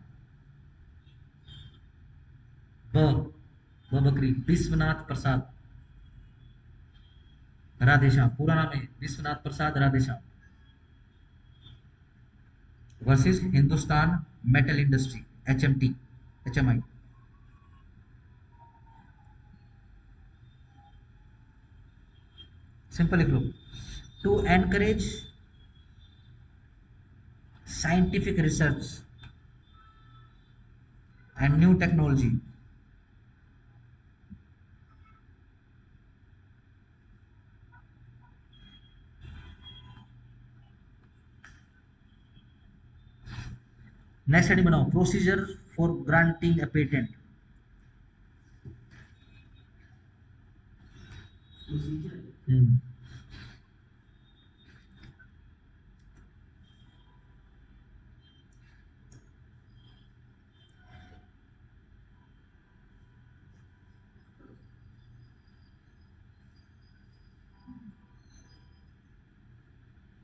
ब बकरी, विश्वनाथ प्रसाद राधेश्याम, पूरा नाम है Vishwanath Prasad Radheshyam, versus Hindustan metal industry, HMT, HMI। Simple लिख लो। To encourage scientific research and new technology. Next heading बनाओ, procedure for granting a patent. हम्म,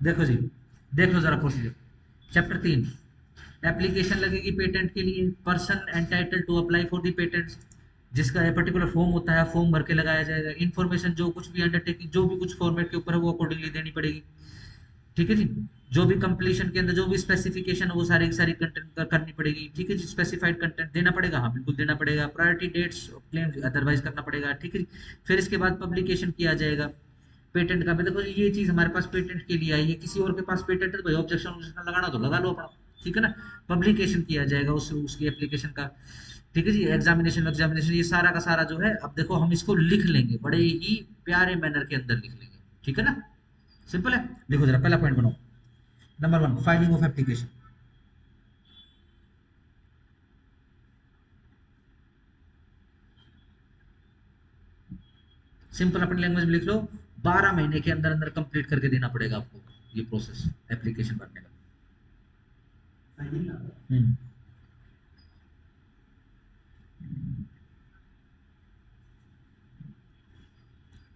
देखो जी, देख लो जरा प्रोसीजर। चैप्टर 3, एप्लीकेशन लगेगी पेटेंट के लिए। Person entitled to apply for the patent, जिसका पर्टिकुलर फॉर्म होता है, फॉर्म भर के लगाया जाएगा। इन्फॉर्मेशन जो कुछ भी अंडरटेकिंग, जो भी कुछ फॉर्मेट के ऊपर है, वो अकॉर्डिंगली देनी पड़ेगी। ठीक है जी। जो भी कंप्लीशन के अंदर जो भी स्पेसिफिकेशन है, वो सारी की सारी कंटेंट करनी पड़ेगी। ठीक है जी। स्पेसिफाइड कंटेंट देना पड़ेगा, हाँ बिल्कुल देना पड़ेगा। प्रायोरिटी डेट्स क्लेम अदरवाइज करना पड़ेगा। ठीक है जी। फिर इसके बाद पब्लिकेशन किया जाएगा पेटेंट का। देखो ये चीज हमारे पास पेटेंट के लिए आई है, किसी और के पास पेटेंट है तो भाई ऑब्जेक्शन लगाना तो लगा लो अपना। ठीक है ना। पब्लिकेशन किया जाएगा उसकी एप्लीकेशन का। ठीक है जी। एग्जामिनेशन एग्जामिनेशन ये सारा का सारा जो है, अब देखो हम इसको लिख लेंगे, बड़े ही प्यारे मैनर के अंदर लिख लेंगे। ठीक है ना। सिंपल है। देखो जरा पहला पॉइंट बनाओ। Number 1, filing of application. Simple अपनी लैंग्वेज में लिख लो। 12 महीने के अंदर अंदर कंप्लीट करके देना पड़ेगा आपको ये प्रोसेस, एप्लीकेशन भरने का। हम्म।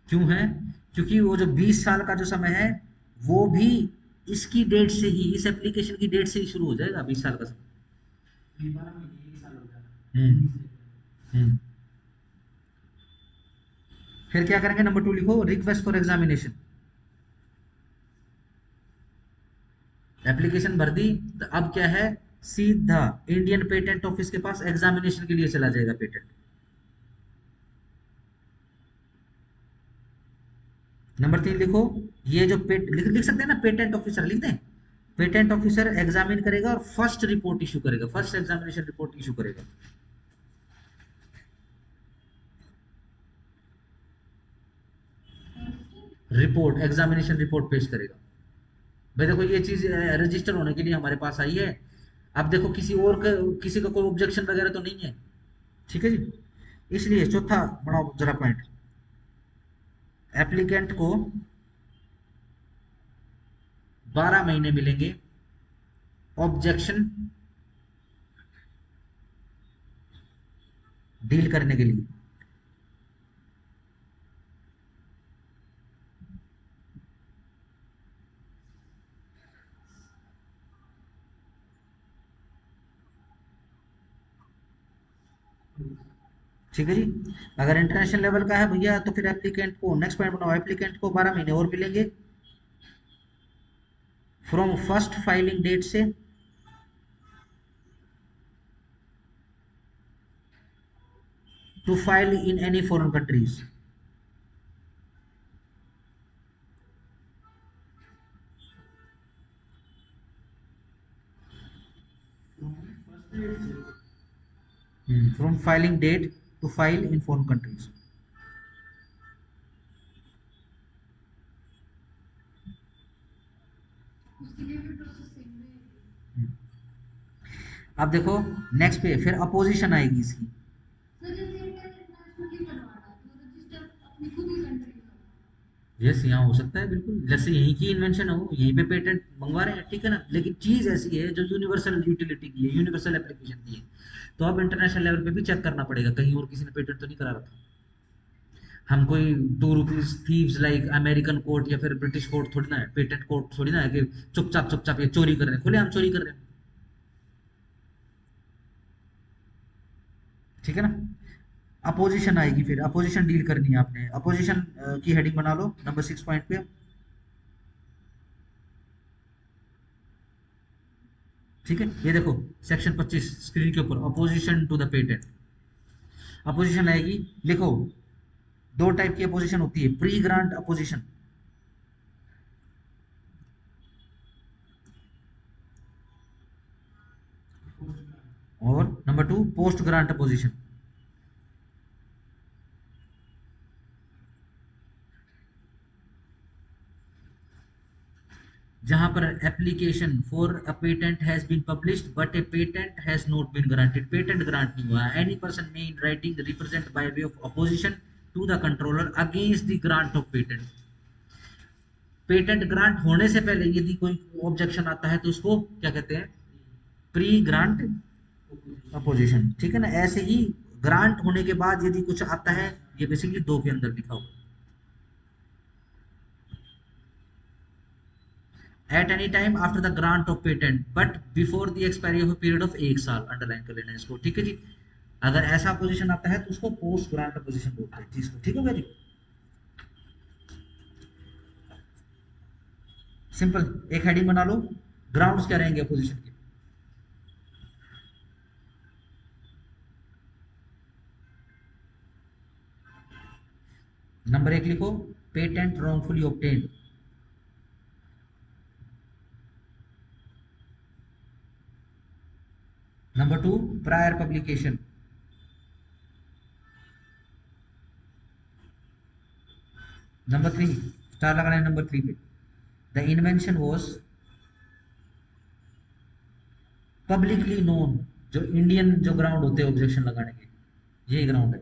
क्यों है? क्योंकि वो जो 20 साल का जो समय है, वो भी इसकी डेट से ही, इस एप्लीकेशन की डेट से ही शुरू हो जाएगा, 20 साल का समय। हम्म। हम्म। फिर क्या करेंगे? नंबर 2 लिखो, रिक्वेस्ट फॉर एग्जामिनेशन। एप्लीकेशन भर दी, तो अब क्या है? सीधा इंडियन पेटेंट ऑफिस के पास एग्जामिनेशन के लिए चला जाएगा पेटेंट। नंबर 3 लिखो, ये जो लिख सकते हैं ना, पेटेंट ऑफिसर लिख दें। पेटेंट ऑफिसर एग्जामिन करेगा और फर्स्ट रिपोर्ट इशू करेगा, फर्स्ट एग्जामिनेशन रिपोर्ट इशू करेगा। रिपोर्ट, एग्जामिनेशन रिपोर्ट पेश करेगा। भाई देखो ये चीज रजिस्टर होने के लिए हमारे पास आई है। अब देखो किसी का कोई ऑब्जेक्शन वगैरह तो नहीं है, ठीक है जी। इसलिए चौथा बनाओ जरा पॉइंट, एप्लीकेंट को 12 महीने मिलेंगे ऑब्जेक्शन डील करने के लिए। ठीक है जी। अगर इंटरनेशनल लेवल का है भैया तो फिर एप्लीकेंट को, नेक्स्ट पॉइंट बनाओ, एप्लीकेंट को 12 महीने और मिलेंगे फ्रॉम फर्स्ट फाइलिंग डेट से to file in any foreign countries. From filing date to file in foreign countries. अब देखो नेक्स्ट पे फिर अपोजिशन आएगी इसकी। यस, यहाँ हो सकता है बिल्कुल, जैसे यहीं की इन्वेंशन हो, यहीं पे पेटेंट मंगवा रहे हैं, ठीक है ना, लेकिन चीज ऐसी है जो यूनिवर्सल यूटिलिटी की है, यूनिवर्सल एप्लीकेशन की है, तो अब इंटरनेशनल लेवल पे भी चेक करना पड़ेगा कहीं और किसी ने पेटेंट तो नहीं करा रखा। हम कोई 2 rupees thieves like American court या फिर ब्रिटिश कोर्ट थोड़ी ना है, पेटेंट कोर्ट थोड़ी ना है कि चुपचाप चुपचाप ये चोरी कर रहे हैं, खुलेआम चोरी कर रहे हैं, ठीक है ना। अपोजिशन आएगी, फिर अपोजिशन डील करनी है आपने, अपोजिशन की हेडिंग बना लो नंबर 6 पॉइंट पे। ठीक है, ये देखो सेक्शन 25 स्क्रीन के ऊपर, opposition to the patent. Opposition आएगी, लिखो, दो टाइप की अपोजिशन होती है, प्री ग्रांट अपोजिशन और नंबर 2 पोस्ट ग्रांट अपोजिशन। जहां पर application for a patent has been published but a patent has not been granted, patent grant नहीं हुआ, any person may in writing represent by way of opposition to the controller against the grant of patent. Patent grant होने से पहले यदि कोई objection आता है तो उसको क्या कहते हैं, प्री ग्रांट अपोजिशन, ठीक है ना। ऐसे ही ग्रांट होने के बाद यदि कुछ आता है, ये बेसिकली 2 के अंदर लिखा होगा, at any time after the grant of patent but before the expiry of period of 1 साल, अंडरलाइन कर लेना इसको, ठीक है जी। अगर ऐसा पोजीशन आता है तो उसको पोस्ट ग्रांट पोजीशन बोलते हैं चीज को, ठीक है जी। सिंपल, एक हेडिंग बना लो, ग्राउंड्स क्या रहेंगे पोजीशन के। नंबर 1 लिखो, patent wrongfully obtained. Number 2 prior publication. Number 3 star लगाना है नंबर 3 पे, the invention was publicly known. जो इंडियन जो ग्राउंड होते हैं ऑब्जेक्शन लगाने के, ये ग्राउंड है,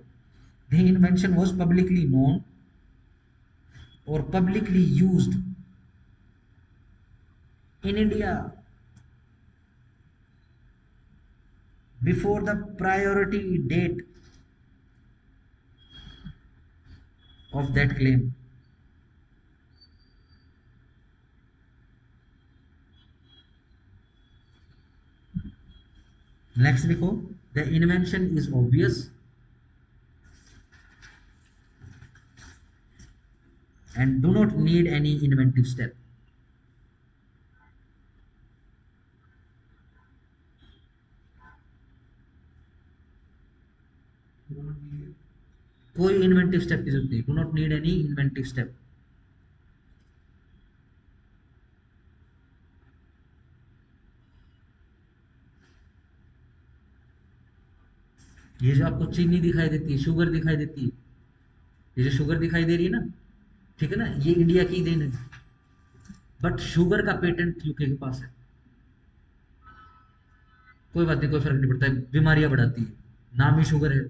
the invention was publicly known और publicly used in India before the priority date of that claim. Next लिखो, the invention is obvious and do not need any inventive step. कोई inventive step की जरूरत नहीं, do not need any inventive step. ये जो आपको चीनी दिखाई देती है, शुगर दिखाई देती है, ये जो शुगर दिखाई दे रही है ना, ठीक है ना, ये इंडिया की देन है, बट शुगर का पेटेंट यूके के पास है। कोई बात नहीं, कोई फर्क नहीं पड़ता है, बीमारियां बढ़ाती है, नाम ही शुगर है।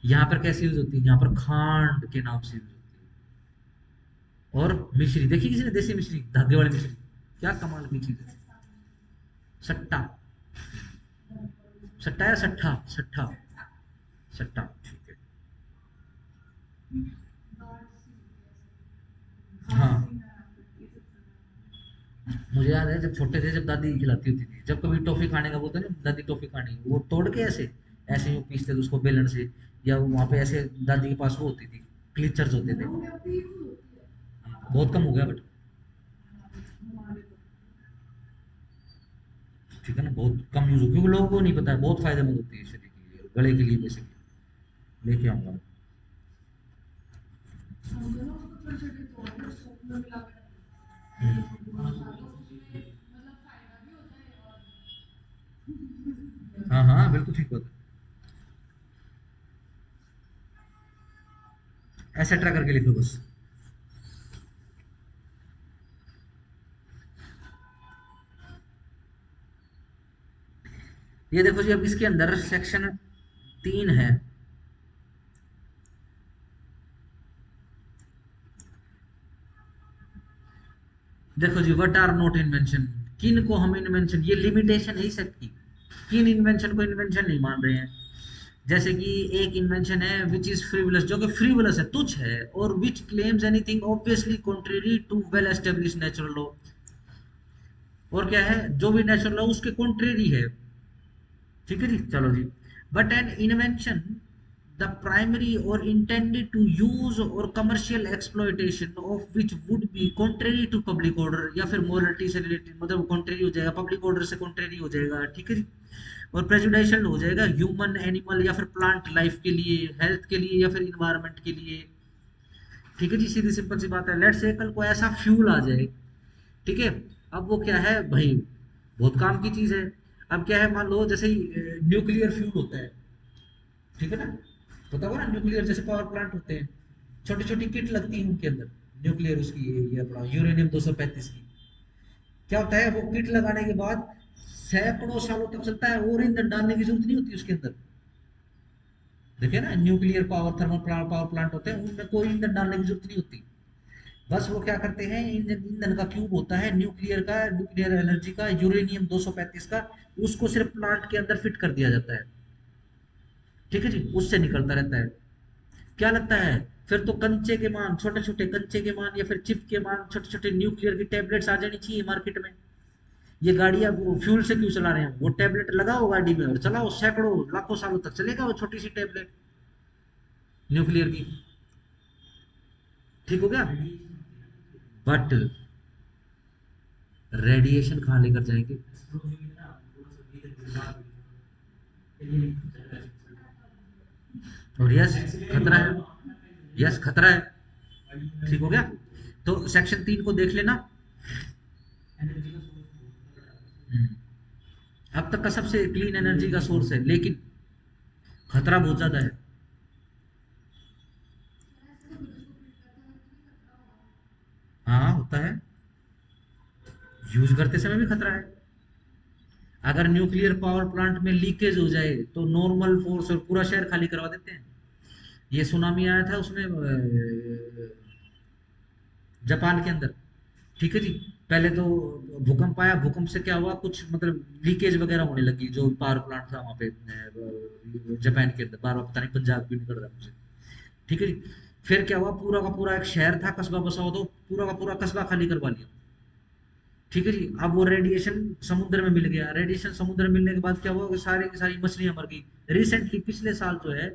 यहाँ पर कैसे यूज होती है, यहाँ पर खांड के नाम से यूज होती है। और मिश्री देखी किसी ने, देसी मिश्री, धागे वाली मिश्री, क्या कमाल की चीज है। सट्टा, सट्टा या सट्ठा, सट्ठा, सट्टा, ठीक है। हाँ, मुझे याद है जब छोटे थे, जब दादी खिलाती होती थी, जब कभी टॉफी खाने का बोलते ना, दादी टॉफी खानी, वो तोड़ के ऐसे ऐसे ही वो पीसते थे उसको बेलन से, या वहां पे ऐसे दादी के पास वो होती थी, क्लिचर्स होते थे। बहुत कम हो गया बट, ठीक है ना, बहुत कम यूज हो, क्योंकि लोगों को नहीं पता है, बहुत फायदेमंद होती है शरीर के लिए, गले के लिए बेसिकली। लेके आऊंगा। हाँ हाँ बिल्कुल ठीक बात है, ऐसे ट्रा करके लिखो बस। ये देखो जी, अब इसके अंदर सेक्शन 3 है। देखो जी, व्हाट आर नॉट इन्वेंशन, किन को हम इन्वेंशन, ये लिमिटेशन है इस एक्ट की, किन इन्वेंशन को इन्वेंशन नहीं मान रहे हैं। जैसे कि एक इन्वेंशन है विच इज फ्रीवलस, जो कि फ्रीवलस है, तुच्छ है, और which claims anything obviously contrary to well establish natural law, और क्या है, जो भी नेचुरल लॉ उसके कॉन्ट्रेरी है। ठीक है जी, चलो जी। But an invention the primary और इंटेंडेड टू यूज और commercial exploitation of which would be contrary to public order, या फिर मोरलिटी से रिलेटेड, मतलब कॉन्ट्रेरी हो जाएगा, पब्लिक ऑर्डर से कॉन्ट्रेरी हो जाएगा, ठीक है जी। और प्रेजुडिशियल हो जाएगा ह्यूमन, एनिमल या फिर प्लांट लाइफ के लिए, हेल्थ के लिए, या फिर इन्वायरमेंट के लिए। ठीक है जी, सीधी सिंपल सी बात है। लेट्स से कल को ऐसा फ्यूल आ जाए, ठीक है, अब वो क्या है भाई, बहुत काम की चीज है। अब क्या है, मान लो जैसे न्यूक्लियर फ्यूल होता है, ठीक है ना, पता होगा ना, न्यूक्लियर जैसे पावर प्लांट होते हैं, छोटी छोटी किट लगती है उनके अंदर, न्यूक्लियर उसकी, ये अपना यूरेनियम 235 की। क्या होता है, वो किट लगाने के बाद सैकड़ों सालों तक चलता है, और ईंधन डालने की जरूरत नहीं होती उसके अंदर। देखिए ना, nuclear power thermal power plant होते हैं, उनमें कोई ईंधन डालने की जरूरत नहीं होती। बस वो क्या करते हैं, ईंधन ईंधन का क्यूब होता है न्यूक्लियर का, न्यूक्लियर एनर्जी का, यूरेनियम 235 का, उसको सिर्फ प्लांट के अंदर फिट कर दिया जाता है। ठीक है जी, उससे निकलता रहता है। क्या लगता है, फिर तो कंचे के मान, छोटे छोटे कंचे के मान या फिर चिप के मान, छोटे छोटे न्यूक्लियर की टेबलेट्स आ जानी चाहिए मार्केट में। ये गाड़ियां वो फ्यूल से क्यों चला रहे हैं, वो टेबलेट लगाओ गाड़ी में और चलाओ, सैकड़ों लाखों सालों तक चलेगा वो छोटी सी टेबलेट न्यूक्लियर की। ठीक हो गया। बट रेडिएशन कहाँ लेकर जाएंगे। और यस, खतरा है, यस खतरा है। ठीक हो गया। तो सेक्शन 3 को देख लेना। हम्म, अब तक का सबसे क्लीन एनर्जी का सोर्स है, लेकिन खतरा बहुत ज्यादा है। हाँ होता है, यूज करते समय भी खतरा है। अगर न्यूक्लियर पावर प्लांट में लीकेज हो जाए तो नॉर्मल फोर्स और पूरा शहर खाली करवा देते हैं। ये सुनामी आया था उसमें, जापान के अंदर। ठीक है जी, पहले तो भूकंप आया, भूकंप से क्या हुआ, कुछ मतलब लीकेज वगैरह होने लगी, जो पावर प्लांट था वहां पे जापान के अंदर, बार बार पता नहीं, पंजाब भी निकल रहा है मुझे। ठीक है जी, फिर क्या हुआ, पूरा का पूरा एक शहर था, कस्बा बसा हुआ, तो पूरा का पूरा कस्बा खाली करवा लिया। ठीक है जी, अब वो रेडिएशन समुद्र में मिल गया, रेडिएशन समुद्र में मिलने के बाद क्या हुआ कि सारी की सारी मछलियां मर गई। रिसेंटली पिछले साल जो है,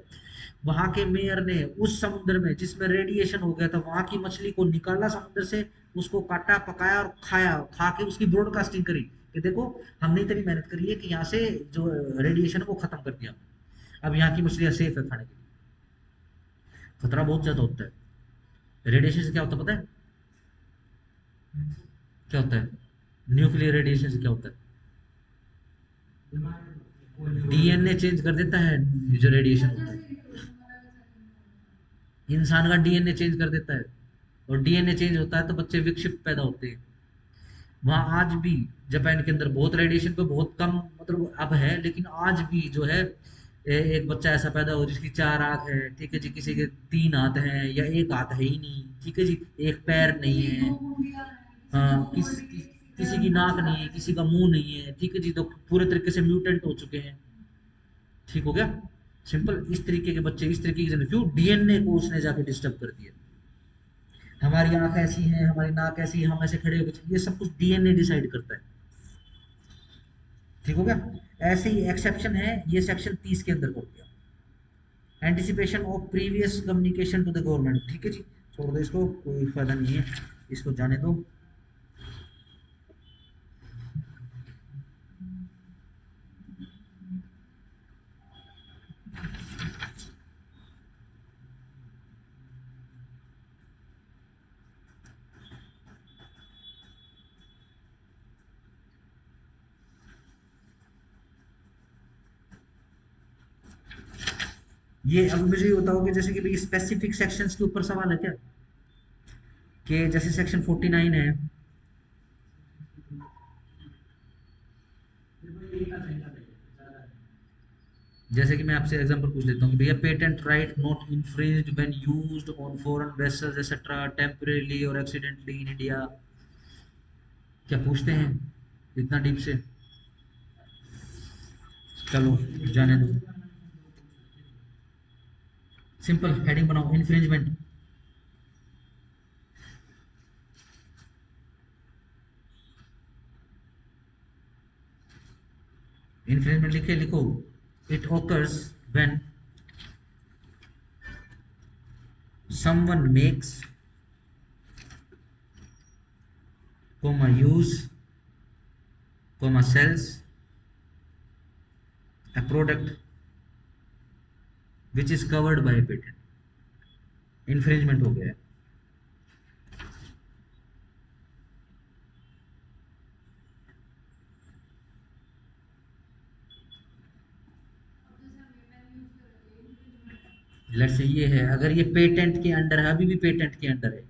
वहां के मेयर ने उस समुद्र में जिसमें रेडिएशन हो गया था, वहां की मछली को निकाला समुद्र से, उसको काटा, पकाया और खाया, खा के उसकी ब्रॉडकास्टिंग करी कि देखो, हमने इतनी मेहनत करी है कि यहाँ से जो रेडिएशन है वो खत्म कर दिया, अब यहाँ की मछलियां सेफ है खाने के लिए। खतरा बहुत ज्यादा होता है। रेडिएशन से क्या होता है पता है, क्या होता है, न्यूक्लियर रेडिएशन से क्या होता है। डीएनए चेंज कर देता है जो रेडिएशन होता है, इंसान का डीएनए चेंज कर देता है, और डीएनए चेंज होता है तो बच्चे विक्षिप्त पैदा होते हैं। वहां आज भी जापान के अंदर बहुत रेडिएशन पे बहुत कम मतलब अब है, लेकिन आज भी जो है एक बच्चा ऐसा पैदा हो जिसकी 4 आंख है, ठीक है जी, किसी के 3 हाथ हैं या एक हाथ है ही नहीं, ठीक है जी, एक पैर नहीं है, हाँ, किसी की नाक नहीं है, किसी का मुंह नहीं है, ठीक है जी, तो पूरे तरीके से म्यूटेंट हो चुके हैं। ठीक हो गया, सिंपल। इस तरीके के बच्चे, इस तरीके की, क्यों? डीएनए को उसने जाके डिस्टर्ब कर दिया। हमारी आंख ऐसी है, हमारी नाक ऐसी है, हम ऐसे खड़े होकर, ये सब कुछ डीएनए डिसाइड करता है। ठीक हो गया। ऐसे ही एक्सेप्शन है, ये सेक्शन 30 के अंदर हो गया, anticipation of previous communication to the government. ठीक है जी, छोड़ दो इसको, कोई फायदा नहीं है, इसको जाने दो। ये अब मुझे ये बताओ कि जैसे कि भाई स्पेसिफिक सेक्शंस के ऊपर सवाल है क्या, कि जैसे सेक्शन 49 है, जैसे कि मैं आपसे एग्जांपल पूछ लेता हूँ कि भैया patent right not infringed when used on foreign vessels etcetera temporarily और एक्सीडेंटली इन इंडिया। क्या पूछते हैं इतना डीप से? चलो जाने दो, सिंपल हेडिंग बनाओ, इन्फ्रिंजमेंट। इन्फ्रिंजमेंट लिखे, लिखो, it occurs when someone makes, use, sells a product which is covered by a patent। Infringement हो गया है। लेट्स से ये है, अगर ये पेटेंट के अंडर है, अभी भी पेटेंट के अंडर है,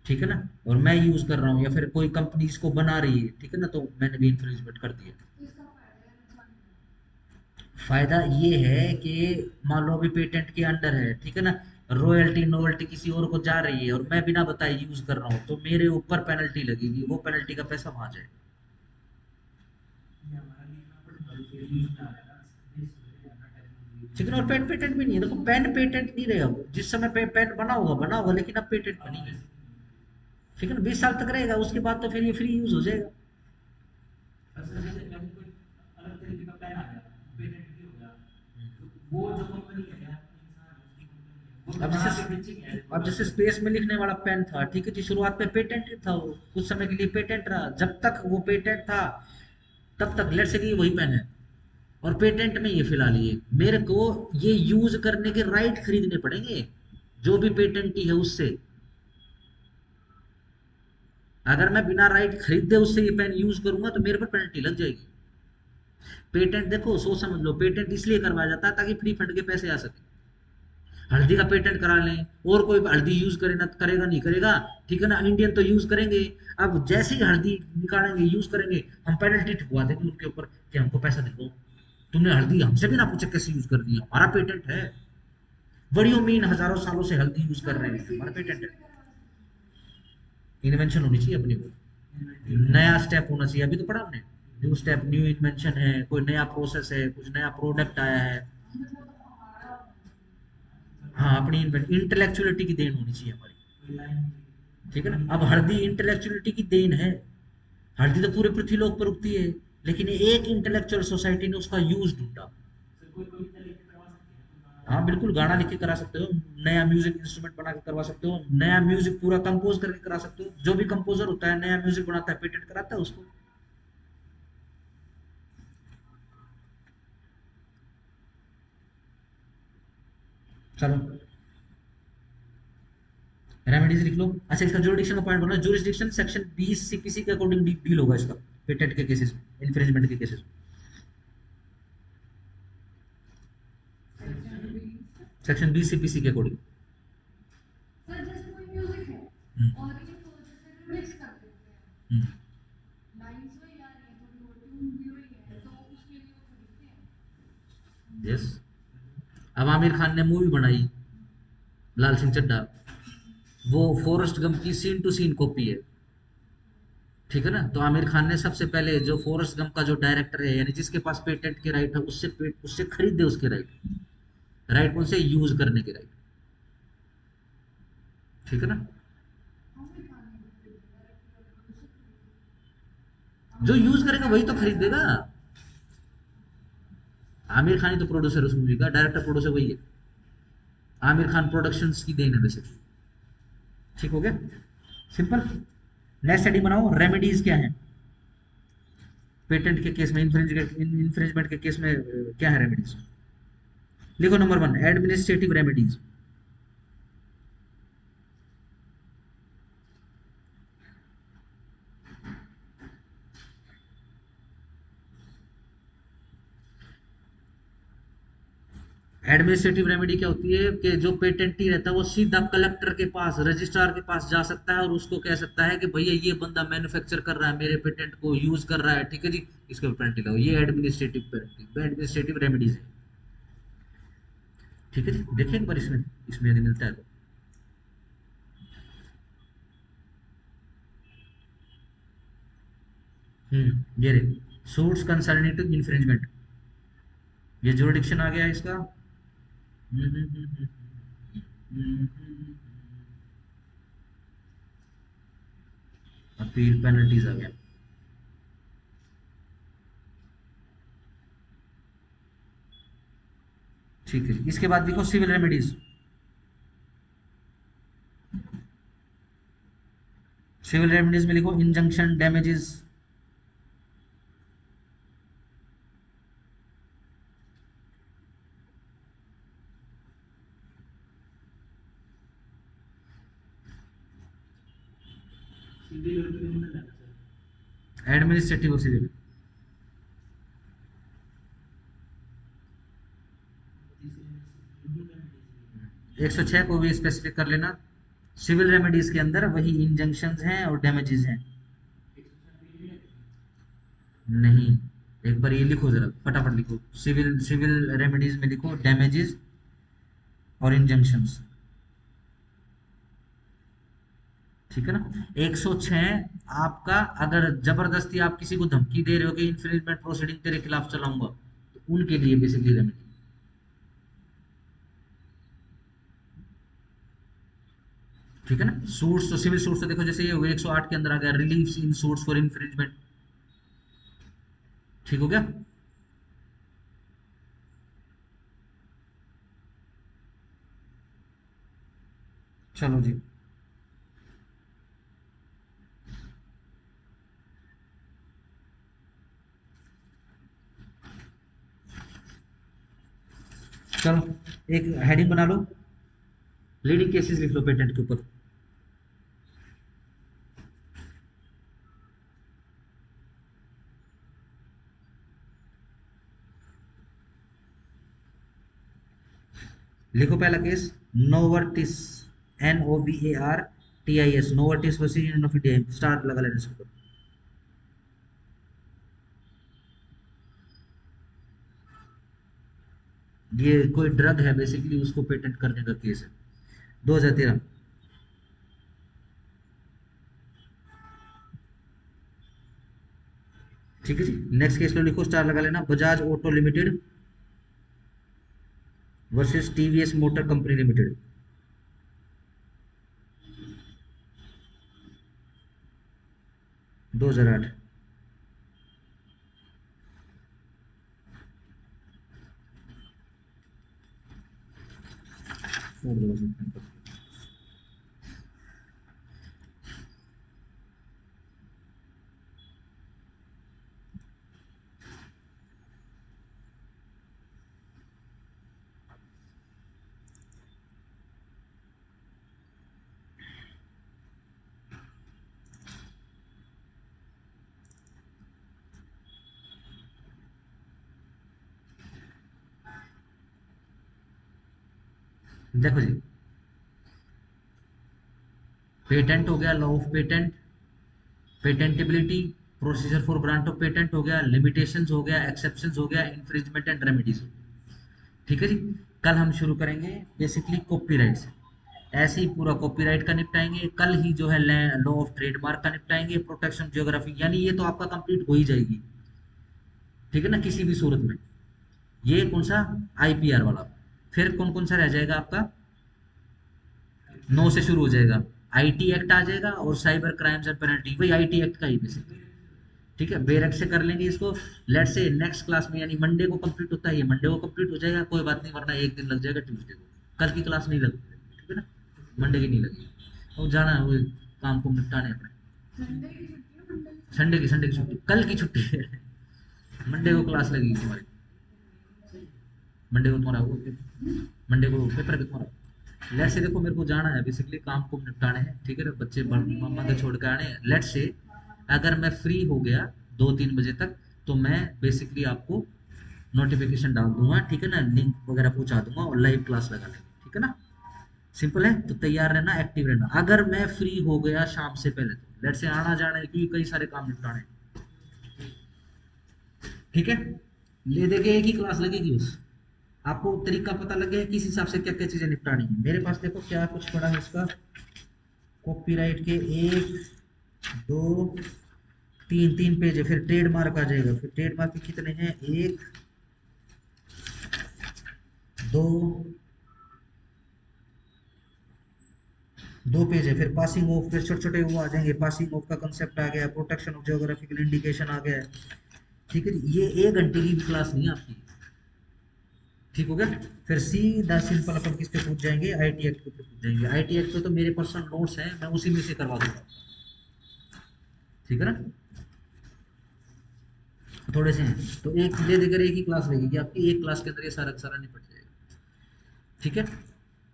ठीक है ना, और मैं यूज कर रहा हूँ या फिर कोई कंपनी इसको बना रही है, ठीक है ना, तो मैंने भी इन्फ्रिंजमेंट कर दिया। फायदा ये है कि मान लो अभी पेटेंट के अंडर है, ठीक है ना, रॉयल्टी नोवेल्टी किसी और को जा रही है और मैं बिना बताए यूज कर रहा हूँ, तो मेरे ऊपर पेनल्टी लगेगी, वो पेनल्टी का पैसा वहां जाए। ठीक है ना, और पेन पेटेंट भी नहीं है, देखो पेन पेटेंट नहीं रहे, अब जिस समय पे पेन बना होगा, लेकिन अब पेटेंट बनी है। ठीक है ना, 20 साल तक रहेगा, उसके बाद तो फिर ये फ्री यूज हो जाएगा। अब जैसे स्पेस में लिखने वाला पेन था, ठीक है जी, शुरुआत में पेटेंट था, वो कुछ समय के लिए पेटेंट रहा, जब तक वो पेटेंट था तब तक लेट से कि वही पेन है, और पेटेंट में ये फिलहाल ये मेरे को ये यूज करने के राइट खरीदने पड़ेंगे, जो भी पेटेंटी है उससे। अगर मैं बिना राइट खरीदे उससे ये पेन यूज करूंगा तो मेरे पर पेनल्टी लग जाएगी। पेटेंट देखो, सोच समझ लो, पेटेंट इसलिए करवाया जाता है ताकि फ्री फंड के पैसे आ सके। हल्दी का पेटेंट करा लें, और कोई हल्दी यूज करे ना, करेगा नहीं करेगा, ठीक है ना, इंडियन तो यूज करेंगे। अब जैसे ही हल्दी निकालेंगे यूज करेंगे, हम पेनल्टी ठुकवा देंगे उनके ऊपर कि हमको पैसा दे दो, तुमने हल्दी हमसे भी ना पूछे कैसे यूज कर दी, हमारा पेटेंट है, बड़ियों मीन हजारों सालों से हल्दी यूज कर रहे हैं, हमारा पेटेंट है। इन्वेंशन होनी चाहिए अपनी को, नया स्टेप होना चाहिए, अभी तो पढ़ा हमने, न्यू स्टेप, न्यू इन्वेंशन है, कोई नया प्रोसेस है, कुछ नया प्रोडक्ट आया है। हाँ, अपनी इंटेलेक्चुअलिटी की देन होनी चाहिए हमारी। ठीक है ना, अब हल्दी इंटेलेक्चुअलिटी की देन है, हल्दी तो पूरे पृथ्वीलोक पर उगती है, लेकिन एक इंटेलेक्चुअल सोसाइटी ने उसका यूज ढूंढा। हाँ बिल्कुल, गाना लिख के करा सकते हो, नया म्यूजिक इंस्ट्रूमेंट बना के करवा सकते हो, नया म्यूजिक पूरा कंपोज करके करा सकते हो, जो भी कंपोजर होता है नया म्यूजिक बनाता है, पेटेंट कराता है उसको। चलो रेमेडीज लिख लो। अच्छा, इसका जुरिडिक्शन का पॉइंट बना, जुरिडिक्शन सेक्शन 20 सीपीसी के अकॉर्डिंग डील होगा इसका, पेटेंट के केसेस में, इन्फ्रिंजमेंट के केसेस में। सेक्शन 20 सीपीसी के अकॉर्डिंग। सर जैसे कोई म्यूजिक है हम्म और इनको जैसे रिमिक्स कर देते हैं, हम्म, लाइंस वही आ रही है, थोड़ी वो ट्यून भी वही है, तो उसके लिए वो खरीदते हैं। यस। अब आमिर खान ने मूवी बनाई लाल सिंह चड्ढा, वो फॉरेस्ट गंप की सीन टू सीन कॉपी है, ठीक है ना। तो आमिर खान ने सबसे पहले जो फॉरेस्ट गंप का जो डायरेक्टर है, यानी जिसके पास पेटेंट के राइट है, उससे खरीदे उसके राइट, राइट उनसे यूज करने के राइट, ठीक है ना। आमिर खान नहीं खरीदेगा, डायरेक्टर और प्रोड्यूसर खरीदेगा। जो आमिर यूज खान करेगा वही तो डायरेक्टर है खरीदेगा। ना। आमिर खान ही तो प्रोड्यूसर है उस मूवी का, डायरेक्टर प्रोड्यूसर वही है। आमिर खान प्रोडक्शंस की देन है बेसिकली। ठीक हो गया, सिंपल। नेक्स्ट हेडिंग बनाओ, रेमेडीज क्या है पेटेंट के केस में, इन्फ्रिंजमेंट के केस में क्या है रेमेडीज। लिखो number 1 administrative remedies. Administrative remedy क्या होती है कि जो पेटेंटी रहता है वो सीधा कलेक्टर के पास, रजिस्ट्रार के पास जा सकता है और उसको कह सकता है कि भैया ये बंदा मैन्युफैक्चर कर रहा है, मेरे पेटेंट को यूज कर रहा है, ठीक है जी, इसके ऊपर पेनल्टी लगाओ। ये एडमिनिस्ट्रेटिव रेमेडीज है, ठीक है जी। देखिए एक बार इसमें, इसमें यदि मिलता है तो। ये रे, सूट्स कंसर्निंग टू इन्फ्रिंजमेंट, ये जुरिडिक्शन आ गया इसका। अपील पेनल्टीज आ गया, ठीक है जी। इसके बाद देखो सिविल रेमेडीज। सिविल रेमेडीज में लिखो इंजंक्शन, डैमेजेस। एडमिनिस्ट्रेटिव और सिविल, 106 को भी स्पेसिफिक कर लेना। सिविल रेमेडीज के अंदर वही इंजंक्शंस हैं और डैमेजेस हैं। नहीं, एक बार ये लिखो जरा, फटाफट लिखो, सिविल सिविल रेमेडीज में लिखो डैमेजेस और इंजंक्शंस, ठीक है ना। 106 आपका, अगर जबरदस्ती आप किसी को धमकी दे रहे हो कि इन्फ्रिंजमेंट प्रोसीडिंग तेरे खिलाफ चलाऊंगा, तो उनके लिए बेसिकली रेमेडी, ठीक है ना। सूट्स तो सिविल सूट्स तो देखो जैसे ये 108 के अंदर आ गया, relief in suits for infringement, ठीक हो गया। चलो जी, चलो एक हेडिंग बना लो, लीडिंग केसेस लिख लो पेटेंट के ऊपर। लिखो पहला केस, Novartis, NOVARTIS, Novartis versus union of India, star लगा लेना इसके ऊपर। ये कोई ड्रग है बेसिकली, उसको पेटेंट करने का केस है, 2013। ठीक है जी, नेक्स्ट केस लो, लिखो स्टार लगा लेना, Bajaj auto limited versus TVS motor company limited, 2008। छोड़ दो बस इतना पर। देखो जी, पेटेंट हो गया, law of patent, patentability, procedure for grant of patent हो गया, लिमिटेशंस हो गया, एक्सेप्शंस हो गया, इन्फ्रिंजमेंट एंड रेमेडीज हो गया। ठीक है जी। कल हम शुरू करेंगे बेसिकली कॉपीराइट से। ऐसे ही पूरा कॉपीराइट का निपटाएंगे, कल ही जो है लॉ ऑफ ट्रेडमार्क का निपटाएंगे, प्रोटेक्शन जियोग्राफी, यानी ये तो आपका कंप्लीट हो ही जाएगी। ठीक है ना, किसी भी सूरत में। ये कौन सा, आईपीआर वाला। फिर कौन कौन सा रह जाएगा आपका, 9 से शुरू हो जाएगा, आईटी एक्ट आ जाएगा, और साइबर क्राइम्स एंड पेनल्टी, वही आईटी एक्ट का ही बेसिकली। ठीक है, बेरक से कर लेंगे इसको। लेट से नेक्स्ट क्लास में, यानी मंडे को कंप्लीट होता है, ये मंडे को कंप्लीट हो जाएगा, कोई बात नहीं, वरना एक दिन लग जाएगा ट्यूसडे को। कल की क्लास नहीं लगती, ठीक है ना, मंडे की नहीं लगेगी। और जाना है वो, काम को निपटाने अपने। संडे की छुट्टी है, मंडे की संडे की छुट्टी, कल की छुट्टी है। मंडे को क्लास लगेगी तुम्हारी, मंडे को तुम्हारा वो, मंडे को पेपर है तुम्हारा। लेट से देखो, मेरे को जाना है बेसिकली, काम को निपटाने हैं, ठीक है ना, बच्चे मम्मा के छोड़ के आने हैं। लेट से अगर मैं फ्री हो गया 2-3 बजे तक, तो मैं बेसिकली आपको नोटिफिकेशन डाल दूंगा, ठीक है ना, लिंक वगैरह पहुंचा दूंगा, और लाइव क्लास लगा लेंगे, ठीक है ना। सिंपल है, तो तैयार रहना, एक्टिव रहना। अगर मैं फ्री हो गया शाम से पहले, तो लेट से आना जाना है, क्योंकि कई सारे काम निपटाने हैं, ठीक है। ले देके एक ही क्लास लगेगी बस। आपको तरीका पता लग गया है किस हिसाब से क्या क्या चीजें निपटानी है। मेरे पास देखो क्या कुछ पड़ा है इसका, कॉपीराइट के 1 2 3 पेज है। फिर ट्रेडमार्क आ जाएगा, फिर ट्रेडमार्क के कितने हैं, 1 2 पेज है। फिर पासिंग ऑफ, फिर छोटे छोटे वो आ जाएंगे, पासिंग ऑफ का कंसेप्ट आ गया, प्रोटेक्शन ऑफ जियोग्राफिकल इंडिकेशन आ गया है। ठीक है जी, ये 1 घंटे की भी क्लास नहीं है आपकी, ठीक हो गया। फिर सीधा सिंपल अपन किस पे पूछ जाएंगे, आईटी एक्ट पे पूछ जाएंगे। आईटी एक्ट पे तो मेरे पर्सनल नोट्स हैं, मैं उसी में से करवा दूंगा, ठीक है ना। थोड़े से हैं, तो एक ले देकर एक ही क्लास लगेगी आपकी, एक क्लास के अंदर ये सारा का सारा निपट जाएगा, ठीक है।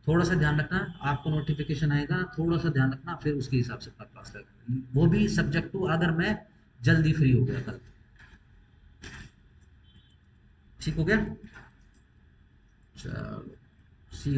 थोड़ा सा ध्यान रखना, आपको नोटिफिकेशन आएगा, थोड़ा सा ध्यान रखना, फिर उसके हिसाब से अपना क्लास लगेगा, वो भी सब्जेक्ट टू अगर मैं जल्दी फ्री हो गया कल, ठीक हो गया। चलो, सी